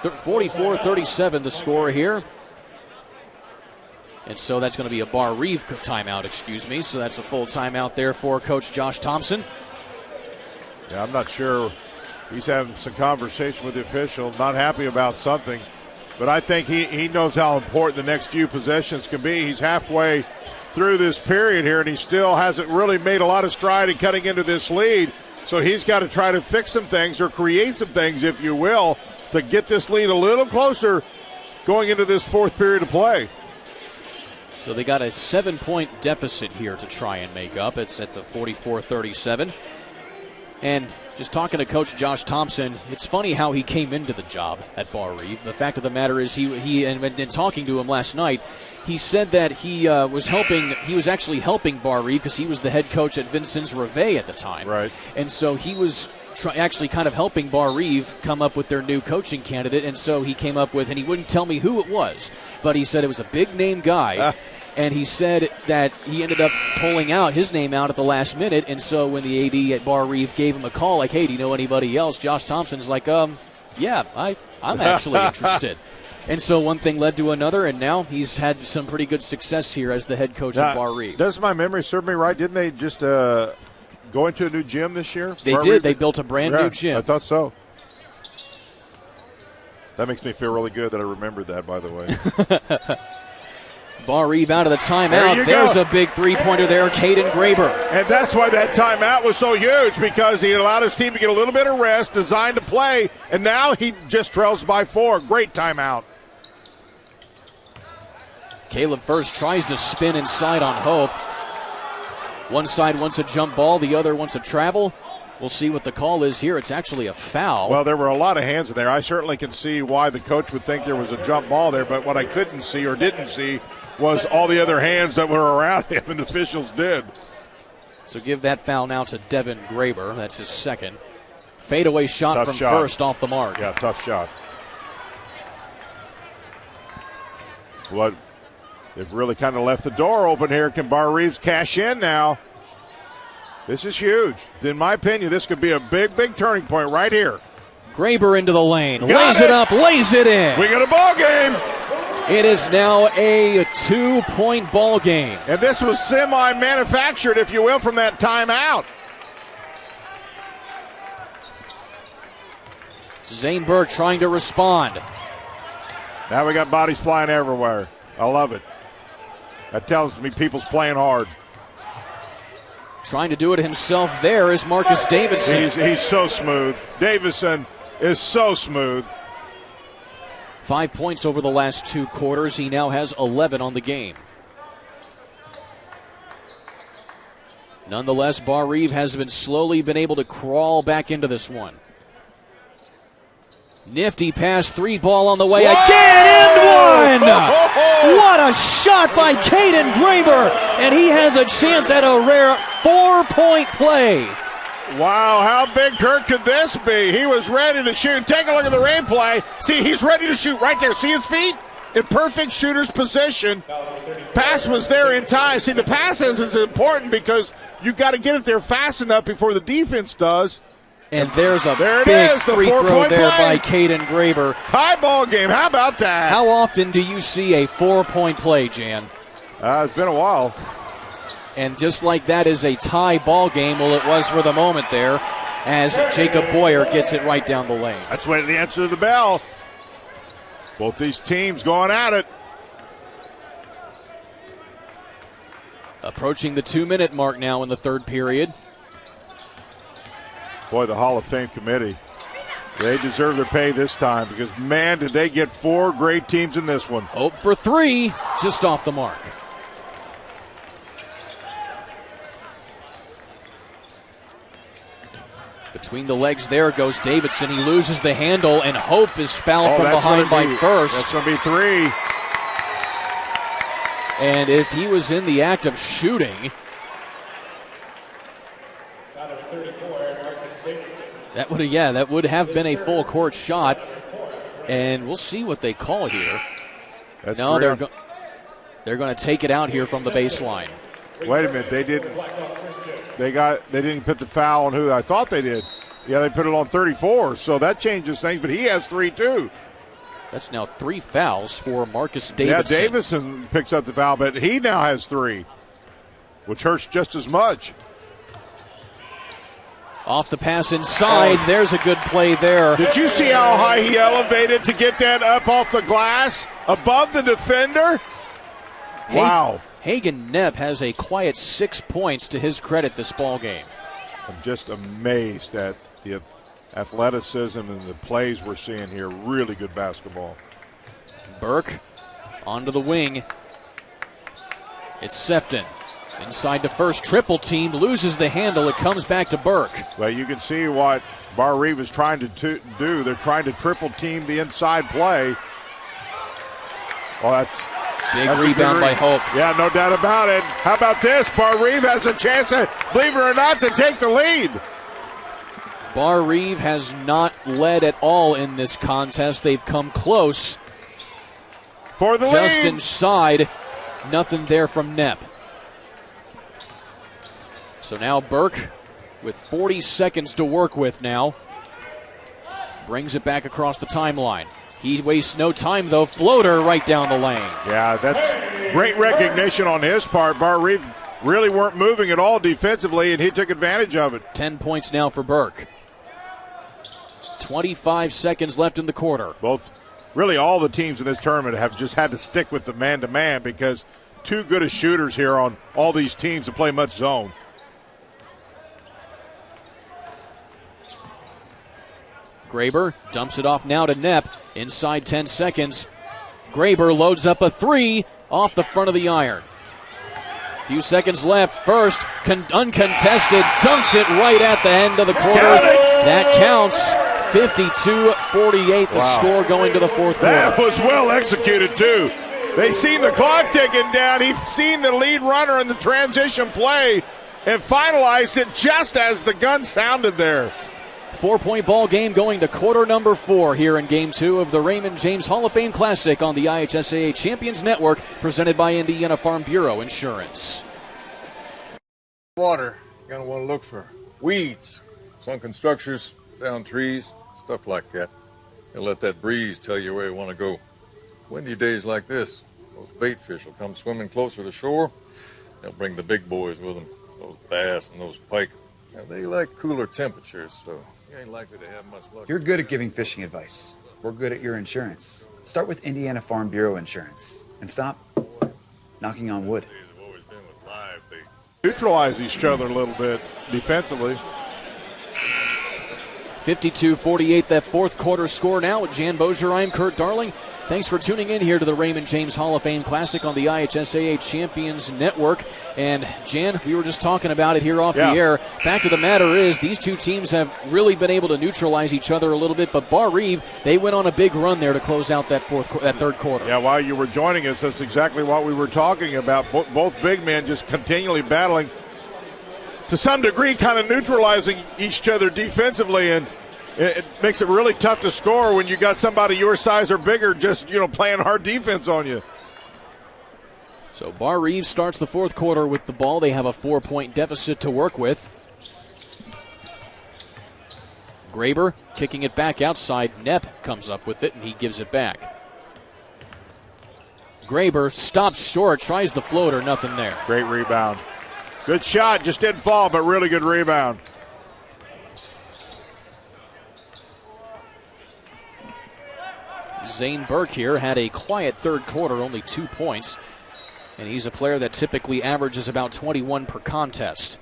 44-37 the score here. And so that's going to be a Barr-Reeve timeout, So that's a full timeout there for Coach Josh Thompson. Yeah, I'm not sure. He's having some conversation with the official, not happy about something. But I think he knows how important the next few possessions can be. He's halfway through this period here, and he still hasn't really made a lot of stride in cutting into this lead. So he's got to try to fix some things or create some things, if you will, to get this lead a little closer going into this 4th period of play. So they got a 7-point deficit here to try and make up. It's at the 44-37. And just talking to Coach Josh Thompson, it's funny how he came into the job at Barr-Reeve. The fact of the matter is and talking to him last night, he said that he was actually helping Barr-Reeve because he was the head coach at Vincennes Reveille at the time. Right. And so he was actually kind of helping Barr-Reeve come up with their new coaching candidate, and so he came up with, and he wouldn't tell me who it was, but he said it was a big-name guy. And he said that he ended up pulling out his name out at the last minute, and so when the AD at Barr-Reeve gave him a call, like, hey, do you know anybody else? Josh Thompson's like, yeah, I'm actually interested. And so one thing led to another, and now he's had some pretty good success here as the head coach of Barr-Reeve. Does my memory serve me right? Didn't they just go into a new gym this year? They did. They built a brand new gym. I thought so. That makes me feel really good that I remembered that, by the way. Barr-Reeve out of the timeout. There's a big three-pointer there, Caden Graber. And that's why that timeout was so huge, because he allowed his team to get a little bit of rest, designed to play, and now he just trails by 4. Great timeout. Caleb first tries to spin inside on Hope. One side wants a jump ball, the other wants a travel. We'll see what the call is here. It's actually a foul. Well, there were a lot of hands in there. I certainly can see why the coach would think there was a jump ball there, but what I couldn't see or didn't see was all the other hands that were around him, and officials did. So give that foul now to Devin Graber. That's his second. Fadeaway shot from first off the mark. Yeah, tough shot. Well, they've really kind of left the door open here. Can Barr-Reeves cash in now? This is huge. In my opinion, this could be a big, big turning point right here. Graber into the lane. Lays it up, lays it in. We got a ball game. It is now a 2-point ball game. And this was semi-manufactured, if you will, from that timeout. Zane Burke trying to respond. Now we got bodies flying everywhere. I love it. That tells me people's playing hard. Trying to do it himself there is Marcus Davidson. He's so smooth. Davison is so smooth. 5 points over the last 2 quarters. He now has 11 on the game. Nonetheless, Barr-Reeve has slowly been able to crawl back into this one. Nifty pass, 3 ball on the way. Whoa! Again, and one! What a shot by Caden Graber, and he has a chance at a rare 4-point play. Wow, how big Kirk could this be? He was ready to shoot. Take a look at the replay. See, he's ready to shoot right there. See his feet? In perfect shooter's position. Pass was there in time. See, the pass is important because you've got to get it there fast enough before the defense does. And there's a big free throw there by Caden Graber. Tie ball game. How about that? How often do you see a 4-point play, Jan? It's been a while. And just like that is a tie ball game, well, it was for the moment there, as Jacob Boyer gets it right down the lane. That's the answer to the bell. Both these teams going at it. Approaching the 2-minute mark now in the third period. Boy, the Hall of Fame committee, they deserve their pay this time because, man, did they get 4 great teams in this one. Hope for 3, just off the mark. Between the legs there goes Davidson. He loses the handle, and Hope is fouled from behind by first. That's going to be 3. And if he was in the act of shooting, that would have been a full court shot. And we'll see what they call here. That's no, they're going to take it out here from the baseline. Wait a minute, they didn't put the foul on who I thought they did. Yeah, they put it on 34, so that changes things, but he has 3 too. That's now 3 fouls for Marcus Davidson. Yeah, Davidson picks up the foul, but he now has 3, which hurts just as much. Off the pass inside, there's a good play there. Did you see how high he elevated to get that up off the glass, above the defender? Wow. Hagen Knepp has a quiet 6 points to his credit this ball game. I'm just amazed at the athleticism and the plays we're seeing here. Really good basketball. Burke onto the wing. It's Sefton. Inside to first, triple team, loses the handle. It comes back to Burke. Well, you can see what Barr-Reeve is trying to do. They're trying to triple team the inside play. Well, that's big rebound by Hope. Yeah, no doubt about it. How about this? Barr-Reeve has a chance, believe it or not, to take the lead. Barr-Reeve has not led at all in this contest. They've come close. For the lead. Just inside. Nothing there from Knepp. So now Burke with 40 seconds to work with now. Brings it back across the timeline. He wastes no time, though. Floater right down the lane. Yeah, that's great recognition on his part. Barr-Reeve really weren't moving at all defensively, and he took advantage of it. 10 points now for Burke. 25 seconds left in the quarter. Really all the teams in this tournament have just had to stick with the man-to-man because too good of shooters here on all these teams to play much zone. Graber dumps it off now to Knepp. Inside 10 seconds. Graber loads up a three off the front of the iron. Few seconds left. First, uncontested, dunks it right at the end of the quarter. That counts. 52-48, the score going to the fourth quarter. That was well executed, too. They seen the clock ticking down. He's seen the lead runner in the transition play and finalized it just as the gun sounded there. 4-point ball game going to quarter number 4 here in Game 2 of the Raymond James Hall of Fame Classic on the IHSAA Champions Network, presented by Indiana Farm Bureau Insurance. Water, you're going to want to look for weeds, sunken structures, down trees, stuff like that. And let that breeze tell you where you want to go. Windy days like this, those bait fish will come swimming closer to shore. They'll bring the big boys with them, those bass and those pike. Now, they like cooler temperatures, so you ain't likely to have much luck. You're good at giving fishing advice. We're good at your insurance. Start with Indiana Farm Bureau Insurance and stop knocking on wood. Neutralize each other a little bit defensively. 52-48, that fourth quarter score now with Jan Bozier. I'm Kurt Darling. Thanks for tuning in here to the Raymond James Hall of Fame Classic on the IHSAA Champions Network. And, Jan, we were just talking about it here off the air. Fact of the matter is, these two teams have really been able to neutralize each other a little bit, but Barr-Reeve, they went on a big run there to close out that third quarter. Yeah, while you were joining us, that's exactly what we were talking about. Both big men just continually battling, to some degree, kind of neutralizing each other defensively, and it makes it really tough to score when you got somebody your size or bigger just, playing hard defense on you. So Barr-Reeve starts the fourth quarter with the ball. They have a 4-point deficit to work with. Graber kicking it back outside. Knepp comes up with it, and he gives it back. Graber stops short, tries the floater, nothing there. Great rebound. Good shot, just didn't fall, but really good rebound. Zane Burke here had a quiet third quarter, only 2 points. And he's a player that typically averages about 21 per contest.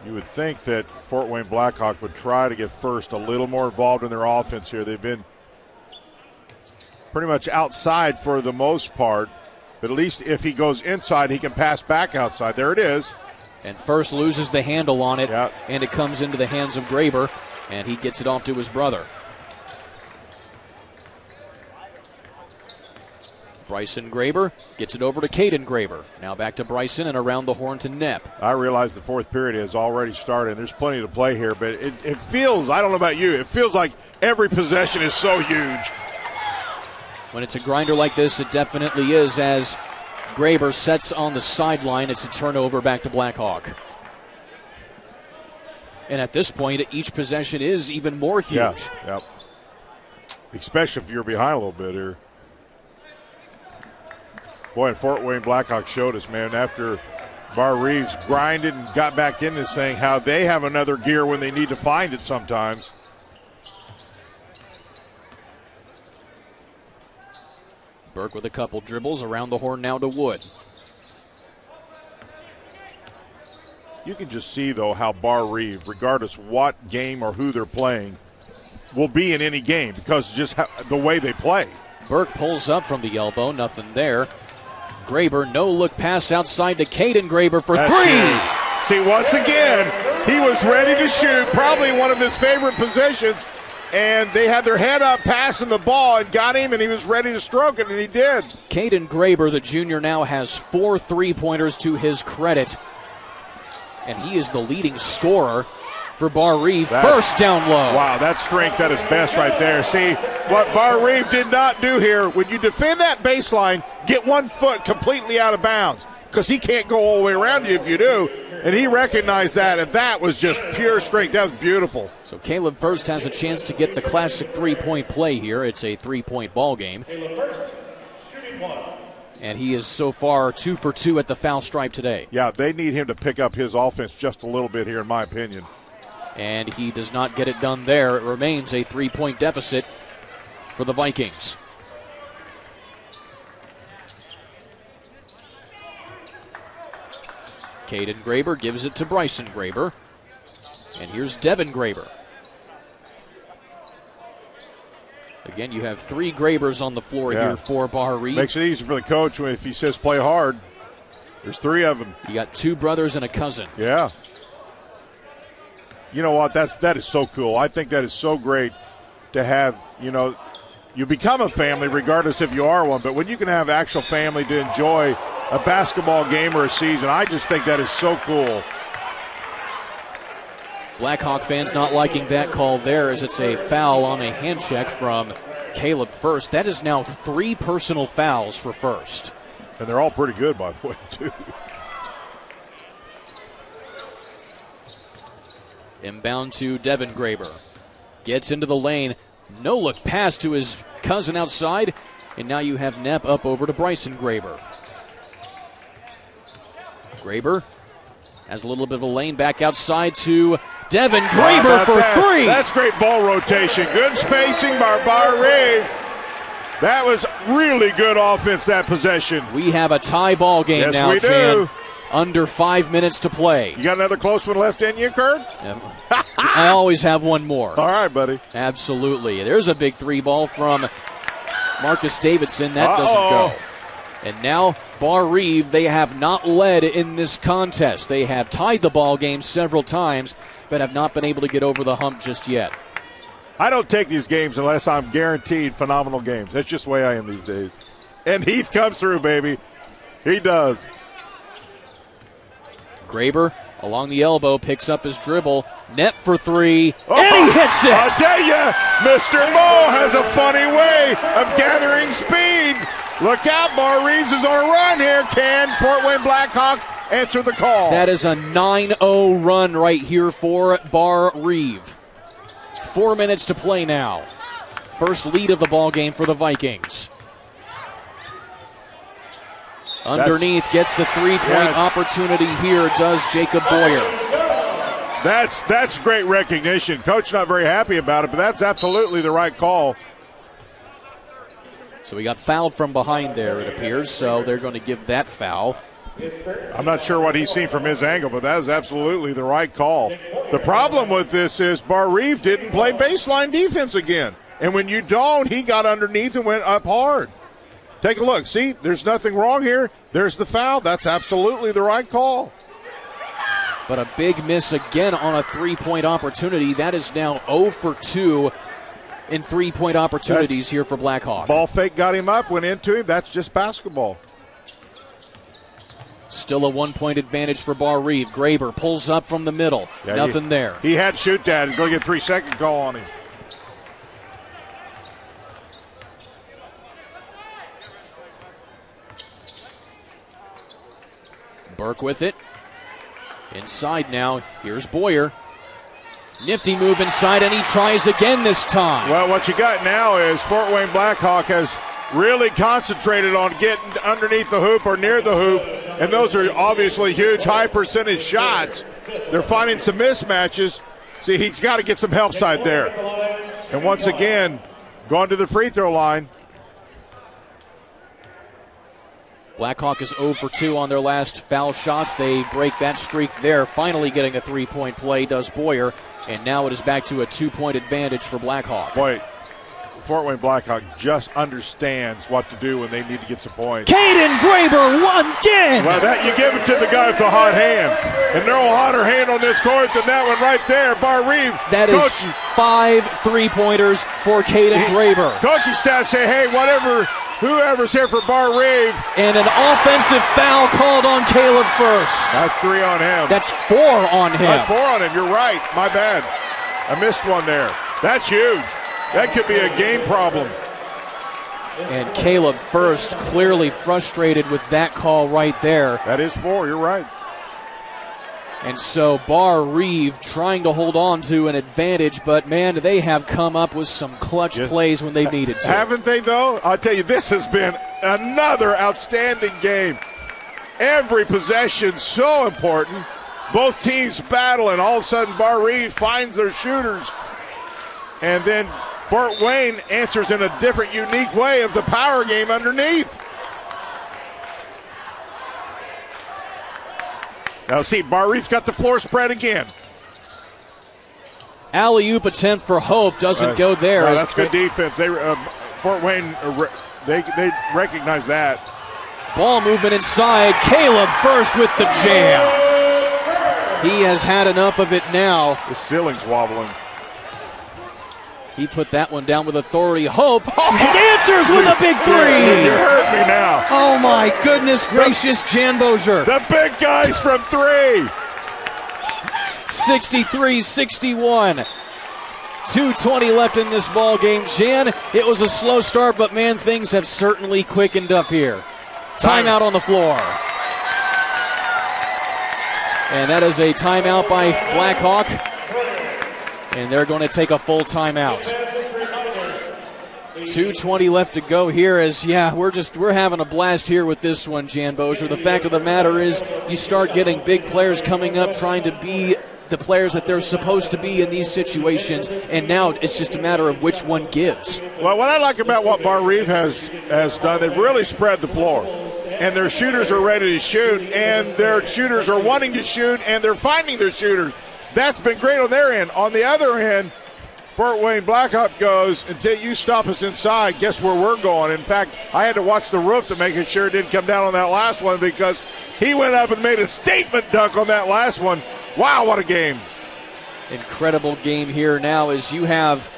You would think that Fort Wayne Blackhawk would try to get first a little more involved in their offense here. They've been pretty much outside for the most part. But at least if he goes inside, he can pass back outside. There it is. And First loses the handle on it, and it comes into the hands of Graber, and he gets it off to his brother. Bryson Graber gets it over to Caden Graber. Now back to Bryson and around the horn to Knepp. I realize the fourth period has already started, and there's plenty to play here, but it feels, I don't know about you, it feels like every possession is so huge. When it's a grinder like this, it definitely is, as Graber sets on the sideline. It's a turnover back to Blackhawk. And at this point, each possession is even more huge. Yeah, yep. Especially if you're behind a little bit here. Boy, and Fort Wayne Blackhawk showed us, man, after Barr-Reeve's grinded and got back into this thing, how they have another gear when they need to find it sometimes. Burke with a couple dribbles around the horn now to Wood. You can just see, though, how Barr-Reeve, regardless what game or who they're playing, will be in any game because just the way they play. Burke pulls up from the elbow, nothing there. Graber, no look pass outside to Caden Graber for That's three. Huge. See, once again, he was ready to shoot, probably one of his favorite positions, and they had their head up passing the ball and got him, and he was ready to stroke it, and he did. Caden Graber, the junior, now has 4 3-pointers to his credit, and he is the leading scorer for Barr-Reeve. First down low. Wow, that's strength at its best right there. See, what Barr-Reeve did not do here, when you defend that baseline, get 1 foot completely out of bounds, because he can't go all the way around you if you do, and he recognized that, and that was just pure strength. That was beautiful. So Caleb First has a chance to get the classic 3-point play here. It's a 3-point ball game. And he is so far 2 for 2 at the foul stripe today. Yeah, they need him to pick up his offense just a little bit here, in my opinion. And he does not get it done there. It remains a 3-point deficit for the Vikings. Caden Graber gives it to Bryson Graber. And here's Devin Graber. Again, you have 3 Grabers on the floor here for Barr-Reeve. Makes it easy for the coach if he says play hard. There's 3 of them. You got 2 brothers and a cousin. Yeah. You know what? That is so cool. I think that is so great to have, you become a family regardless if you are one, but when you can have actual family to enjoy a basketball game or a season, I just think that is so cool. Blackhawk fans not liking that call there, as it's a foul on a hand check from Caleb First. That is now 3 personal fouls for First. And they're all pretty good, by the way, too. Inbound to Devin Graber. Gets into the lane. No look pass to his cousin outside. And now you have Nepp up over to Bryson Graber. Graber has a little bit of a lane back outside to Devin Graber for 3. That's great ball rotation. Good spacing by Barr-Reeve. That was really good offense, that possession. We have a tie ball game now, we Chan. do. Under 5 minutes to play. You got another close one left in you, Kurt? I always have one more. All right, buddy. Absolutely. There's a big 3 ball from Marcus Davidson. That doesn't go. And now Barr-Reeve, they have not led in this contest. They have tied the ball game several times, but have not been able to get over the hump just yet. I don't take these games unless I'm guaranteed phenomenal games. That's just the way I am these days. And Heath comes through, baby. He does. Graber along the elbow picks up his dribble. Net for 3. And he hits it. I'll tell you, Mr. Mo has a funny way of gathering speed. Look out, Barr-Reeves is on a run here. Can Fort Wayne Blackhawk answer the call? That is a 9-0 run right here for Barr-Reeve. 4 minutes to play now. First lead of the ball game for the Vikings. Underneath gets the 3-point opportunity here, does Jacob Boyer. That's great recognition. Coach not very happy about it, but that's absolutely the right call. So we got fouled from behind there, it appears, so they're going to give that foul. I'm not sure what he's seen from his angle, but that is absolutely the right call. The problem with this is Barr-Reeve didn't play baseline defense again. And when you don't, he got underneath and went up hard. Take a look. See, there's nothing wrong here. There's the foul. That's absolutely the right call. But a big miss again on a 3-point opportunity. That is now 0 for 2 in 3-point opportunities here for Blackhawk. Ball fake got him up, went into him. That's just basketball. Still a 1-point advantage for Barr-Reeve. Graber pulls up from the middle. Nothing there. He had shoot that. He's going to get 3-second call on him. Burke with it. Inside now. Here's Boyer. Nifty move inside, and he tries again this time. Well, what you got now is Fort Wayne Blackhawk has really concentrated on getting underneath the hoop or near the hoop, and those are obviously huge, high-percentage shots. They're finding some mismatches. See, he's got to get some help side there. And once again, going to the free throw line. Blackhawk is 0 for 2 on their last foul shots. They break that streak there. Finally getting a 3-point play does Boyer. And now it is back to a 2-point advantage for Blackhawk. Boy, Fort Wayne Blackhawk just understands what to do when they need to get some points. Caden Graber again. Well, that you give it to the guy with the hot hand. And no hotter hand on this court than that one right there, Barr-Reeve. That is 5 3-pointers for Caden Graber. Coaching staff say, hey, whoever's here for Barr-Reeve. And an offensive foul called on Caleb First. That's 3 on him. That's 4 on him. That's 4 on him. You're right. My bad. I missed one there. That's huge. That could be a game problem. And Caleb First clearly frustrated with that call right there. That is 4. You're right. And so Barr-Reeve trying to hold on to an advantage, but, man, they have come up with some clutch plays when they needed to. Haven't they, though? I'll tell you, this has been another outstanding game. Every possession so important. Both teams battle, and all of a sudden Barr-Reeve finds their shooters. And then Fort Wayne answers in a different, unique way of the power game underneath. Now see, Barr-Reeve's got the floor spread again. Alley-oop attempt for Hope doesn't go there. That's good defense. Fort Wayne, they recognize that. Ball movement inside. Caleb First with the jam. He has had enough of it now. The ceiling's wobbling. He put that one down with authority. Hope answers with a big 3. You hurt me now. Oh, my goodness gracious, Jan Bozier. The big guys from 3. 63-61. 2:20 left in this ball game. Jan, it was a slow start, but, man, things have certainly quickened up here. Timeout on the floor. And that is a timeout by Blackhawk. And they're going to take a full timeout. 2:20 left to go here as, we're having a blast here with this one, Jan Bozier. The fact of the matter is you start getting big players coming up trying to be the players that they're supposed to be in these situations, and now it's just a matter of which one gives. Well, what I like about what Barr-Reeve has done, they've really spread the floor. And their shooters are ready to shoot, and their shooters are wanting to shoot, and they're finding their shooters. That's been great on their end. On the other end, Fort Wayne Blackhawk goes, until you stop us inside, guess where we're going. In fact, I had to watch the roof to make sure it didn't come down on that last one because he went up and made a statement dunk on that last one. Wow, what a game. Incredible game here now as you have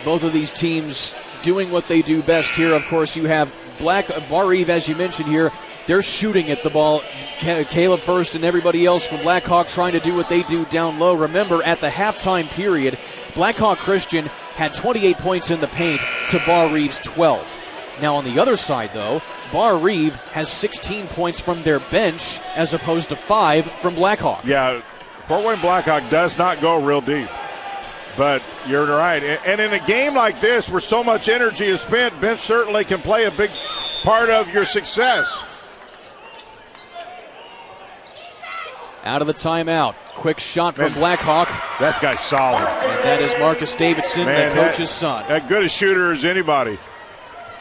both of these teams doing what they do best here. Of course, you have Barr-Reeve, as you mentioned here. They're shooting at the ball. Caleb First and everybody else from Blackhawk trying to do what they do down low. Remember, at the halftime period, Blackhawk Christian had 28 points in the paint to Barr-Reeve's 12. Now on the other side, though, Barr-Reeve has 16 points from their bench as opposed to 5 from Blackhawk. Yeah, Fort Wayne Blackhawk does not go real deep. But you're right. And in a game like this where so much energy is spent, bench certainly can play a big part of your success. Out of the timeout. Quick shot from Blackhawk. That guy's solid. And that is Marcus Davidson, the coach's son. As good a shooter as anybody.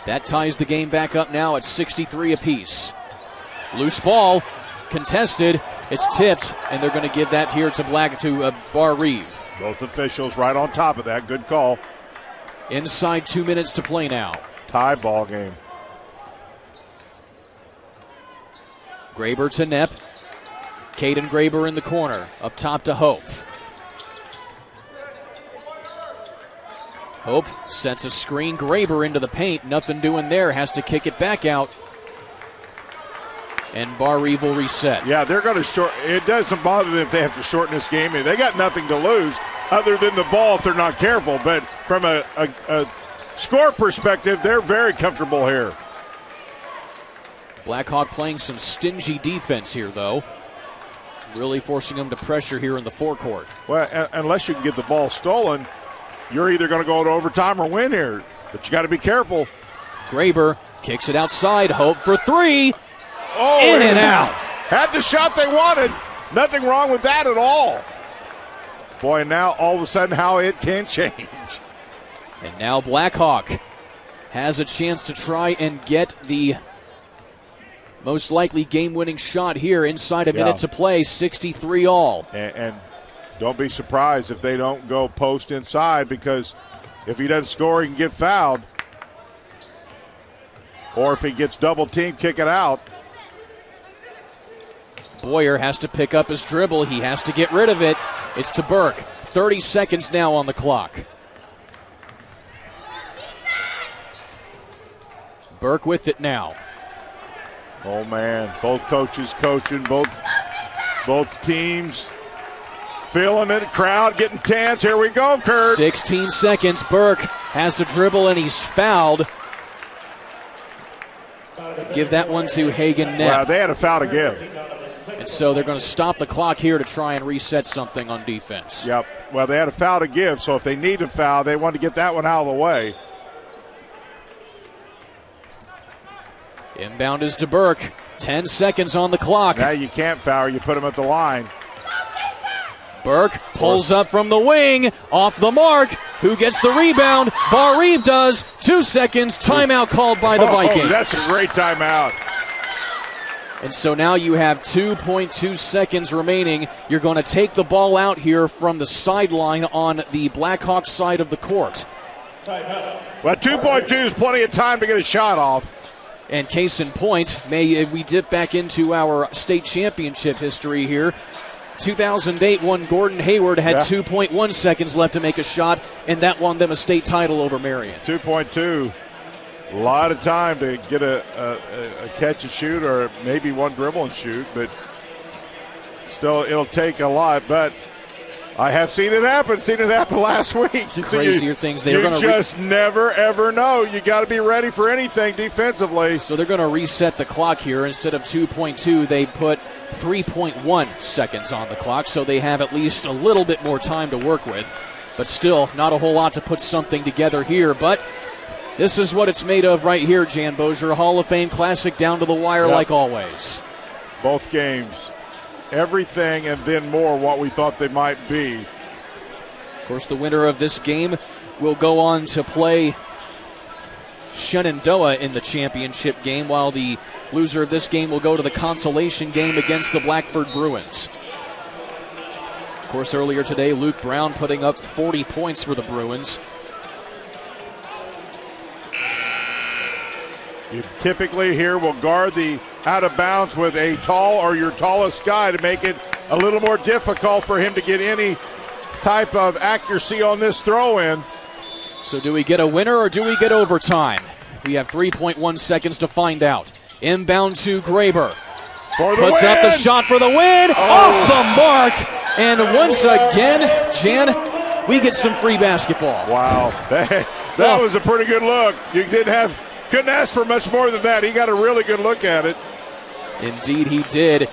That ties the game back up now at 63 apiece. Loose ball, contested. It's tipped, and they're going to give that here to Barr-Reeve. Both officials right on top of that. Good call. Inside 2 minutes to play now. Tie ball game. Graber to Knepp. Caden Graber in the corner. Up top to Hope. Hope sets a screen. Graber into the paint. Nothing doing there. Has to kick it back out. And Barr-Reeve will reset. Yeah, they're going to short. It doesn't bother them if they have to shorten this game. They got nothing to lose other than the ball if they're not careful. But from a score perspective, they're very comfortable here. Blackhawk playing some stingy defense here, though. Really forcing them to pressure here in the forecourt. Well, unless you can get the ball stolen, you're either going to go to overtime or win here. But you got to be careful. Graber kicks it outside. Hope for 3. Oh, in and out. Had the shot they wanted. Nothing wrong with that at all. Boy, now all of a sudden how it can change. And now Blackhawk has a chance to try and get the most likely game-winning shot here inside a minute to play, 63 all. And don't be surprised if they don't go post inside because if he doesn't score, he can get fouled. or if he gets double teamed, kick it out. Boyer has to pick up his dribble. He has to get rid of it. It's to Burke. 30 seconds now on the clock. Burke with it now. Oh, man. Both coaches coaching, both teams feeling it. Crowd getting tense. Here we go, Kurt. 16 seconds. Burke has to dribble, and he's fouled. Give that one to Hagen Knapp. Wow, they had a foul to give. And so they're going to stop the clock here to try and reset something on defense. Yep. Well, they had a foul to give, so if they need a foul, they want to get that one out of the way. Inbound is to Burke. 10 seconds on the clock. Now you can't foul, you put him at the line. Burke pulls up from the wing, off the mark. Who gets the rebound? Barr-Reeve does. 2 seconds, timeout called by the Vikings. That's a great timeout. And so now you have 2.2 seconds remaining. You're going to take the ball out here from the sideline on the Blackhawks side of the court. Well, 2.2 is plenty of time to get a shot off. And case in point, we dip back into our state championship history here. 2008, one Gordon Hayward had 2.1 seconds left to make a shot, and that won them a state title over Marion. 2.2. A lot of time to get a catch and shoot, or maybe one dribble and shoot, but still it'll take a lot. But I have seen it happen. Last week. Crazier things. You just never, ever know. You got to be ready for anything defensively. So they're going to reset the clock here. Instead of 2.2, they put 3.1 seconds on the clock, so they have at least a little bit more time to work with. But still, not a whole lot to put something together here. But this is what it's made of right here, Jan Bozier. Hall of Fame Classic down to the wire like always. Both games. Everything and then more what we thought they might be. Of course, the winner of this game will go on to play Shenandoah in the championship game, while the loser of this game will go to the consolation game against the Blackford Bruins. Of course, earlier today, Luke Brown putting up 40 points for the Bruins. You typically here will guard the out of bounds with a tall or your tallest guy to make it a little more difficult for him to get any type of accuracy on this throw in. So do we get a winner or do we get overtime? We have 3.1 seconds to find out. Inbound to Graber. Puts up the shot for the win. Off the mark. And once again, Jan, we get some free basketball. Wow. That was a pretty good look. You couldn't ask for much more than that. He got a really good look at it. Indeed he did.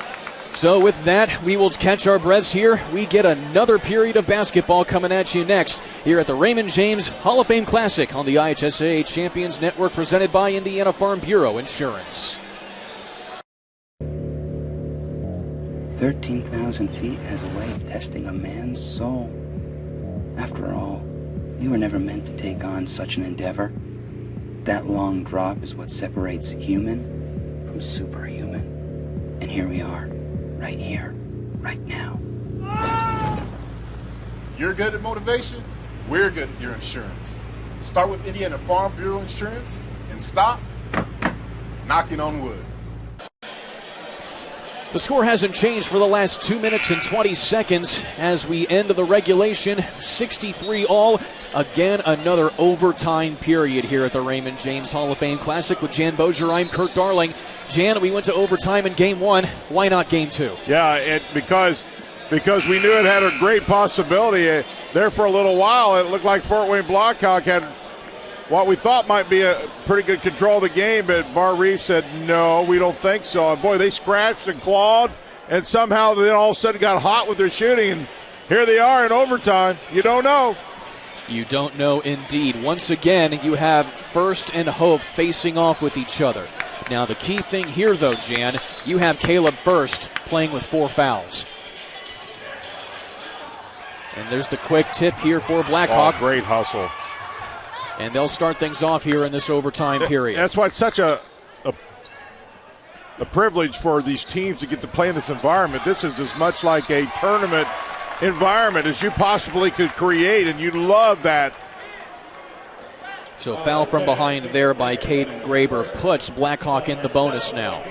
So with that, we will catch our breaths here. We get another period of basketball coming at you next here at the Raymond James Hall of Fame Classic on the IHSAA Champions Network, presented by Indiana Farm Bureau Insurance. 13,000 feet has a way of testing a man's soul. After all, you were never meant to take on such an endeavor. That long drop is what separates human from superhuman. And here we are, right here, right now. You're good at motivation, we're good at your insurance. Start with Indiana Farm Bureau Insurance and stop knocking on wood. The score hasn't changed for the last 2 minutes and 20 seconds as we end the regulation. 63 all. Again, another overtime period here at the Raymond James Hall of Fame Classic with Jan Bozier. I'm Kurt Darling. Jan, we went to overtime in Game 1. Why not Game 2? Yeah, because we knew it had a great possibility. There for a little while, it looked like Fort Wayne Blackhawk had what we thought might be a pretty good control of the game, but Barr-Reeve said, no, we don't think so. And boy, they scratched and clawed, and somehow then all of a sudden got hot with their shooting, and here they are in overtime. You don't know. You don't know indeed. Once again, you have First and Hope facing off with each other. Now, the key thing here, though, Jan, you have Caleb First playing with 4 fouls. And there's the quick tip here for Blackhawk. Oh, great hustle. And they'll start things off here in this overtime period. That's why it's such a privilege for these teams to get to play in this environment. This is as much like a tournament environment as you possibly could create, and you love that. So foul from behind there by Caden Graber puts Blackhawk in the bonus now.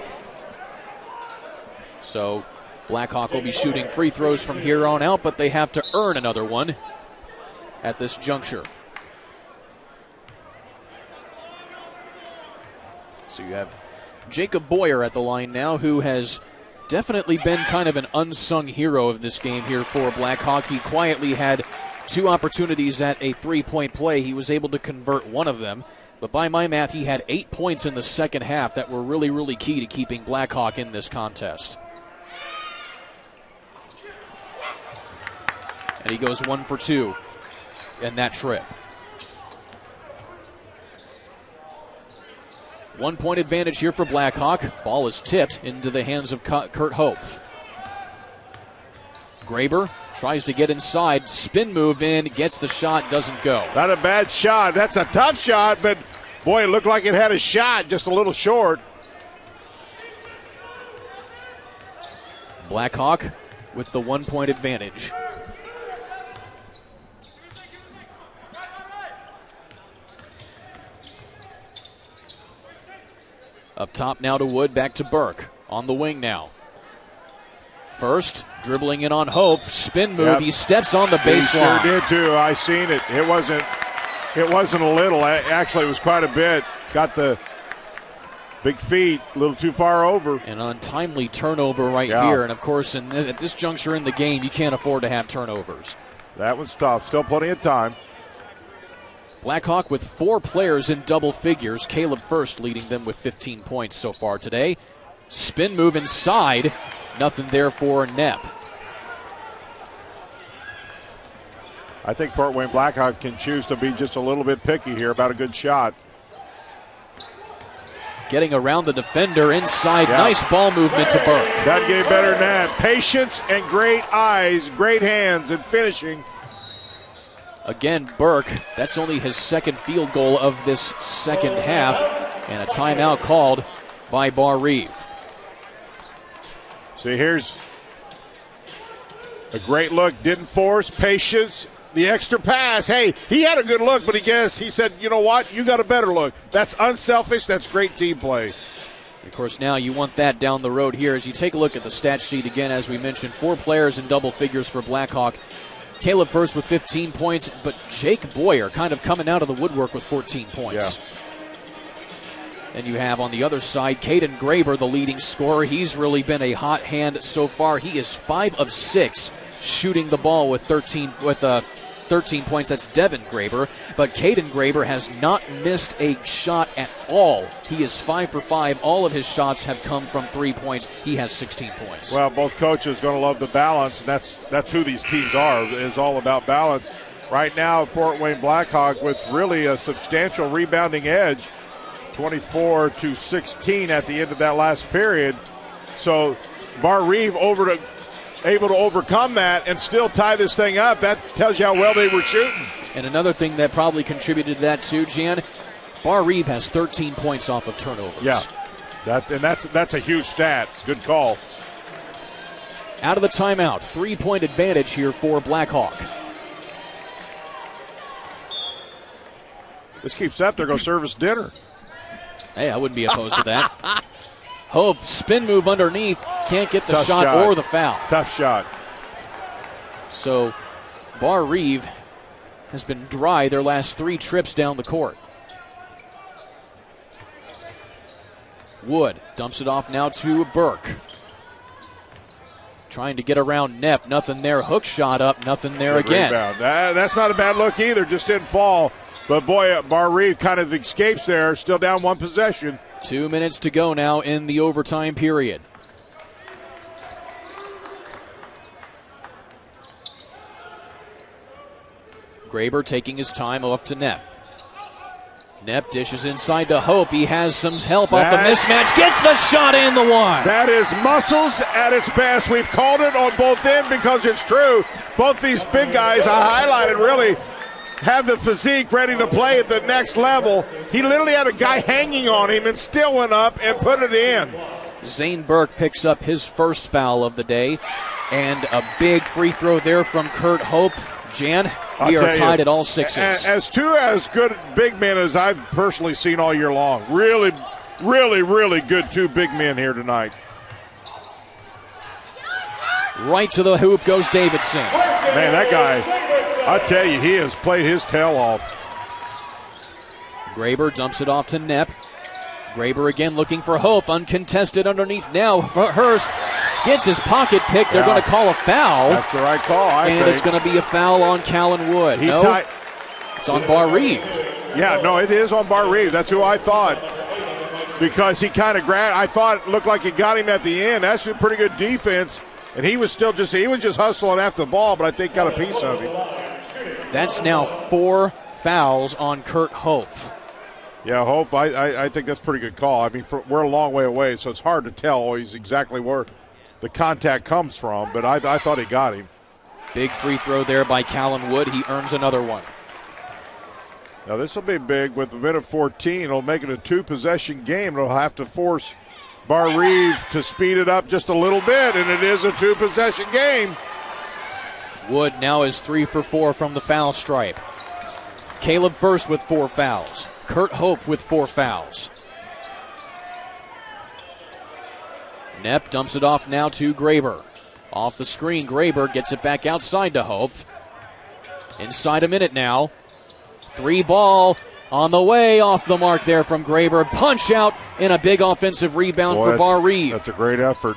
So Blackhawk will be shooting free throws from here on out, but they have to earn another one at this juncture. So you have Jacob Boyer at the line now, who has definitely been kind of an unsung hero of this game here for Blackhawk. He quietly had 2 opportunities at a 3-point play. He was able to convert one of them. But by my math, he had 8 points in the second half that were really, really key to keeping Blackhawk in this contest. And he goes 1 for 2 in that trip. 1 point advantage here for Blackhawk. Ball is tipped into the hands of Kurt Hope. Graber tries to get inside, spin move in, gets the shot, doesn't go. Not a bad shot. That's a tough shot, but boy, it looked like it had a shot, just a little short. Blackhawk with the 1 point advantage. Up top now to Wood, back to Burke. On the wing now. First, dribbling in on Hope, spin move. Yep. He steps on the baseline. He sure did too. I seen it. It wasn't a little. Actually, it was quite a bit. Got the big feet a little too far over. An untimely turnover right here. And of course, at this juncture in the game, you can't afford to have turnovers. That was tough. Still plenty of time. Blackhawk with 4 players in double figures. Caleb First leading them with 15 points so far today. Spin move inside. Nothing there for Knepp. I think Fort Wayne Blackhawk can choose to be just a little bit picky here about a good shot. Getting around the defender inside. Nice ball movement to Burke. Doesn't get better than that. Patience and great eyes, great hands, and finishing. Again, Burke, that's only his second field goal of this second half, and a timeout called by Barr-Reeve. See, here's a great look. Didn't force, patience, the extra pass. Hey, he had a good look, but he said, you know what? You got a better look. That's unselfish. That's great team play. Of course, now you want that down the road here. As you take a look at the stat sheet again, as we mentioned, 4 players in double figures for Blackhawk. Caleb First with 15 points, but Jake Boyer kind of coming out of the woodwork with 14 points. Yeah. And you have on the other side, Caden Graber, the leading scorer. He's really been a hot hand so far. He is 5 of 6 shooting the ball with 13 points. That's Devin Graber. But Caden Graber has not missed a shot at all. He is 5 for 5. All of his shots have come from 3 points. He has 16 points. Well, both coaches going to love the balance, and that's who these teams are. It's all about balance. Right now, Fort Wayne Blackhawk with really a substantial rebounding edge, 24-16 at the end of that last period. So Barr-Reeve able to overcome that and still tie this thing up. That tells you how well they were shooting. And another thing that probably contributed to that too, Jan, Barr-Reeve has 13 points off of turnovers. Yeah, that's a huge stat. Good call. Out of the timeout, 3-point advantage here for Blackhawk. This keeps up, they're going to serve us dinner. Hey, I wouldn't be opposed to that. Hope, spin move underneath, can't get the shot or the foul. Tough shot. So Barr-Reeve has been dry their last 3 trips down the court. Wood dumps it off now to Burke. Trying to get around Knepp, nothing there. Hook shot up, nothing there again. Rebound. That's not a bad look either, just didn't fall. But boy, Barr-Reeve kind of escapes there, still down 1 possession. 2 minutes to go now in the overtime period. Graber taking his time off to Knepp. Knepp dishes inside to Hope. He has some help off the mismatch. Gets the shot and the one. That is muscles at its best. We've called it on both ends because it's true. Both these big guys I highlighted really have the physique ready to play at the next level. He literally had a guy hanging on him and still went up and put it in. Zane Burke picks up his first foul of the day. And a big free throw there from Kurt Hope. Jan, we are tied at all sixes. As two as good big men as I've personally seen all year long. Really, really, really good two big men here tonight. Right to the hoop goes Davidson. Man, that guy, I tell you, he has played his tail off. Graber dumps it off to Knepp. Graber again looking for Hope. Uncontested underneath now. Hurst gets his pocket pick. They're going to call a foul. That's the right call, I think. And it's going to be a foul on Callan Wood. It's on Barr-Reeve. Yeah, no, it is on Barr-Reeve. That's who I thought. Because he kind of grabbed, I thought it looked like he got him at the end. That's a pretty good defense. And he was just hustling after the ball, but I think got a piece of him. That's now 4 fouls on Kurt Hope. Yeah, Hope, I think that's a pretty good call. I mean, we're a long way away, so it's hard to tell always exactly where the contact comes from, but I thought he got him. Big free throw there by Callan Wood. He earns another one. Now, this will be big with a minute 14. It'll make it a 2-possession game. It'll have to force Barr-Reeve to speed it up just a little bit, and it is a 2-possession game. Wood now is 3 for 4 from the foul stripe. Caleb First with 4 fouls. Kurt Hope with 4 fouls. Knepp dumps it off now to Graber. Off the screen, Graber gets it back outside to Hope. Inside a minute now. 3 ball on the way, off the mark there from Graber. Punch out and a big offensive rebound for Barr-Reeve. That's a great effort.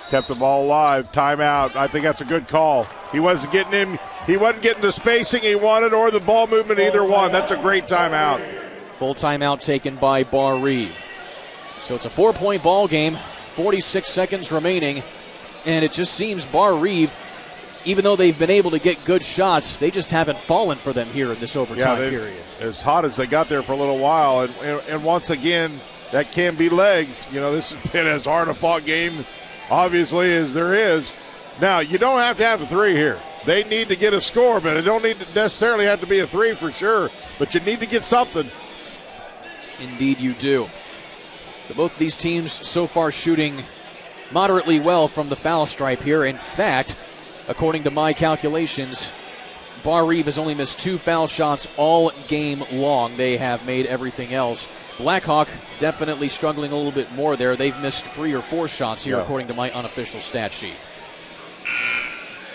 Kept the ball alive. Timeout. I think that's a good call. He wasn't getting the spacing he wanted or the ball movement, either one. That's a great timeout. Full timeout taken by Barr-Reeve. So it's a 4-point ball game, 46 seconds remaining, and it just seems Barr-Reeve, even though they've been able to get good shots, they just haven't fallen for them here in this overtime period. As hot as they got there for a little while, and once again, that can be legged. You know, this has been as hard a fought game, obviously, as there is. Now, you don't have to have a 3 here. They need to get a score, but it don't need to necessarily have to be a 3 for sure, but you need to get something. Indeed you do. Both these teams so far shooting moderately well from the foul stripe here. In fact, according to my calculations, Barr-Reeve has only missed 2 foul shots all game long. They have made everything else. Blackhawk definitely struggling a little bit more there. They've missed 3 or 4 shots here, according to my unofficial stat sheet.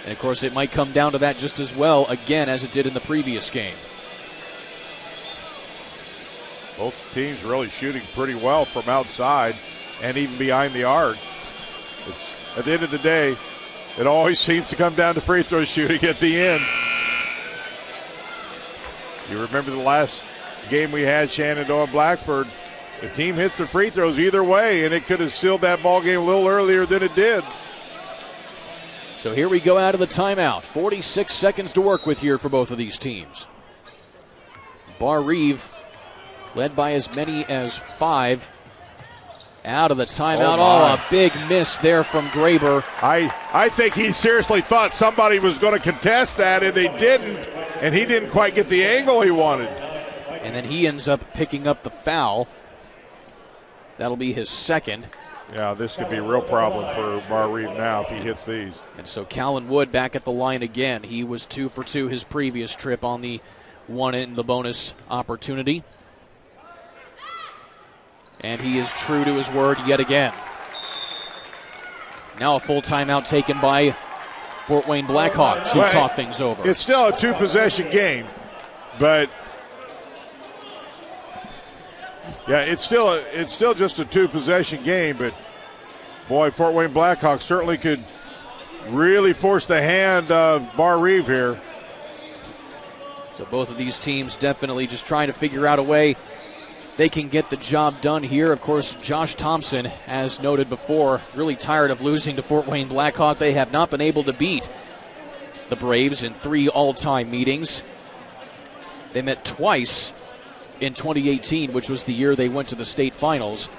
And, of course, it might come down to that just as well, again, as it did in the previous game. Both teams really shooting pretty well from outside and even behind the arc. At the end of the day, it always seems to come down to free throw shooting at the end. You remember the last game we had, Shenandoah Blackford. The team hits the free throws either way, and it could have sealed that ball game a little earlier than it did. So here we go out of the timeout. 46 seconds to work with here for both of these teams. Barr-Reeve led by as many as 5 out of the timeout. Oh, a big miss there from Graber. I think he seriously thought somebody was going to contest that, and they didn't, and he didn't quite get the angle he wanted. And then he ends up picking up the foul. That'll be his second. Yeah, this could be a real problem for Barr-Reeve now if he hits these. And so Callan Wood back at the line again. He was 2 for 2 his previous trip on the one in the bonus opportunity. And he is true to his word yet again. Now a full timeout taken by Fort Wayne Blackhawks to talk things over. It's still a 2-possession game, but yeah, it's still just a 2-possession game, but boy, Fort Wayne Blackhawks certainly could really force the hand of Barr-Reeve here. So both of these teams definitely just trying to figure out a way they can get the job done here. Of course, Josh Thompson, as noted before, really tired of losing to Fort Wayne Blackhawk. They have not been able to beat the Braves in 3 all-time meetings. They met twice in 2018, which was the year they went to the state finals,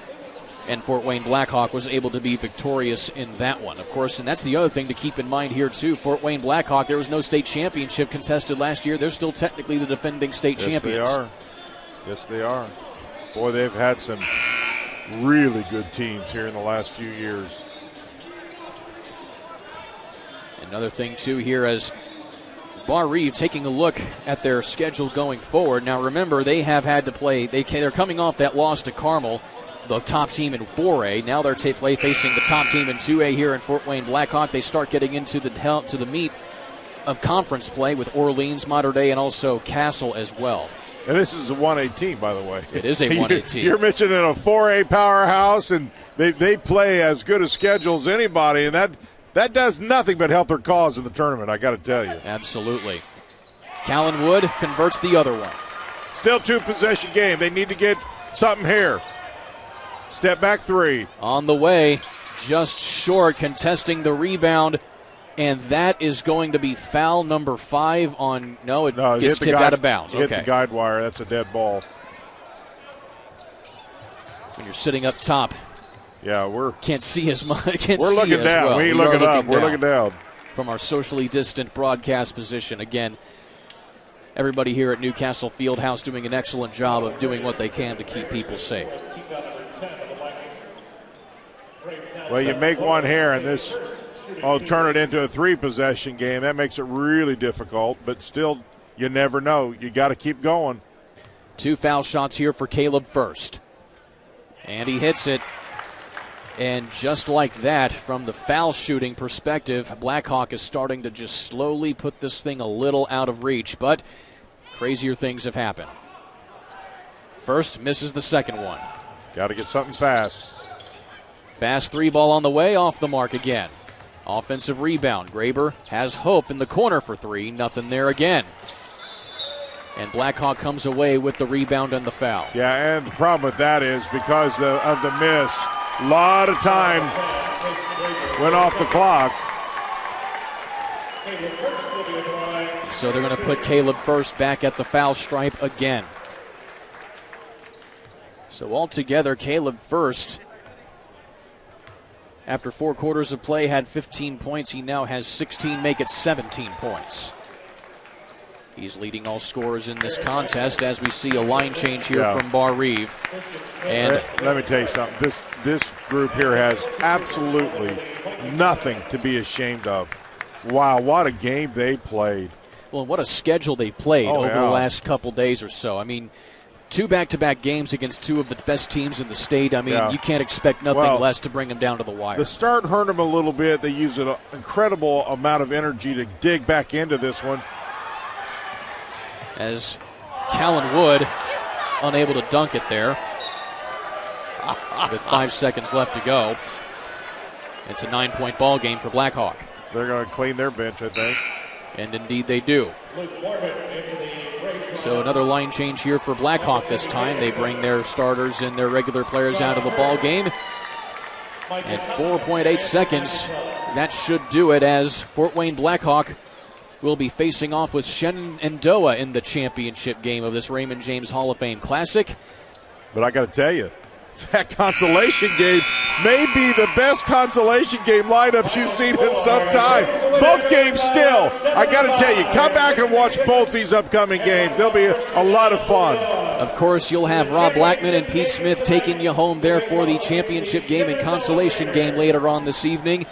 and Fort Wayne Blackhawk was able to be victorious in that one. Of course, and that's the other thing to keep in mind here, too. Fort Wayne Blackhawk, there was no state championship contested last year. They're still technically the defending state champions. Yes, they are. Boy, they've had some really good teams here in the last few years. Another thing, too, here as Barr-Reeve taking a look at their schedule going forward. Now remember, they have had to play, they're coming off that loss to Carmel, the top team in 4A. Now they're facing the top team in 2A here in Fort Wayne Blackhawk. They start getting into the meat of conference play with Orleans, Mater Dei, and also Castle as well. And this is a 1A team, by the way. It is a 1A team. You're mentioning a 4A powerhouse, and they play as good a schedule as anybody, and that does nothing but help their cause in the tournament, I got to tell you. Absolutely. Callan Wood converts the other one. Still 2-possession game. They need to get something here. Step back 3. On the way, just short, contesting the rebound, and that is going to be foul number 5 on, it gets tipped out of bounds. Hit the guide wire. That's a dead ball. When you're sitting up top. Yeah, can't see as much. We're looking down. Well. We ain't looking up. We're looking down. From our socially distant broadcast position. Again, everybody here at Newcastle Fieldhouse doing an excellent job of doing what they can to keep people safe. Well, you make one here, and this will turn it into a 3-possession game. That makes it really difficult, but still, you never know. You got to keep going. 2 foul shots here for Caleb First. And he hits it. And just like that, from the foul shooting perspective, Blackhawk is starting to just slowly put this thing a little out of reach, but crazier things have happened. First misses the second one. Got to get something fast. Fast 3 ball on the way, off the mark again. Offensive rebound. Graber has hope in the corner for 3. Nothing there again. And Blackhawk comes away with the rebound and the foul. Yeah, and the problem with that is because of the miss, a lot of time went off the clock. So they're going to put Caleb First back at the foul stripe again. So altogether, Caleb First, after 4 quarters of play, had 15 points. He now has 16, make it 17 points. He's leading all scorers in this contest as we see a line change here from Barr-Reeve. And let me tell you something. This group here has absolutely nothing to be ashamed of. Wow, what a game they played. Well, what a schedule they've played over the last couple days or so. I mean, 2 back-to-back games against 2 of the best teams in the state. I mean, you can't expect nothing less to bring them down to the wire. The start hurt them a little bit. They used an incredible amount of energy to dig back into this one. As Callan Wood unable to dunk it there with 5 seconds left to go. It's a 9-point ball game for Blackhawk. They're going to clean their bench, I think. And indeed they do. So another line change here for Blackhawk this time. They bring their starters and their regular players out of the ball game. And 4.8 seconds, that should do it, as Fort Wayne Blackhawk will be facing off with Shenandoah in the championship game of this Raymond James Hall of Fame Classic. But I got to tell you, that consolation game may be the best consolation game lineups you've seen in some time. Both games still. I got to tell you, come back and watch both these upcoming games. They'll be a lot of fun. Of course, you'll have Rob Blackman and Pete Smith taking you home there for the championship game and consolation game later on this evening.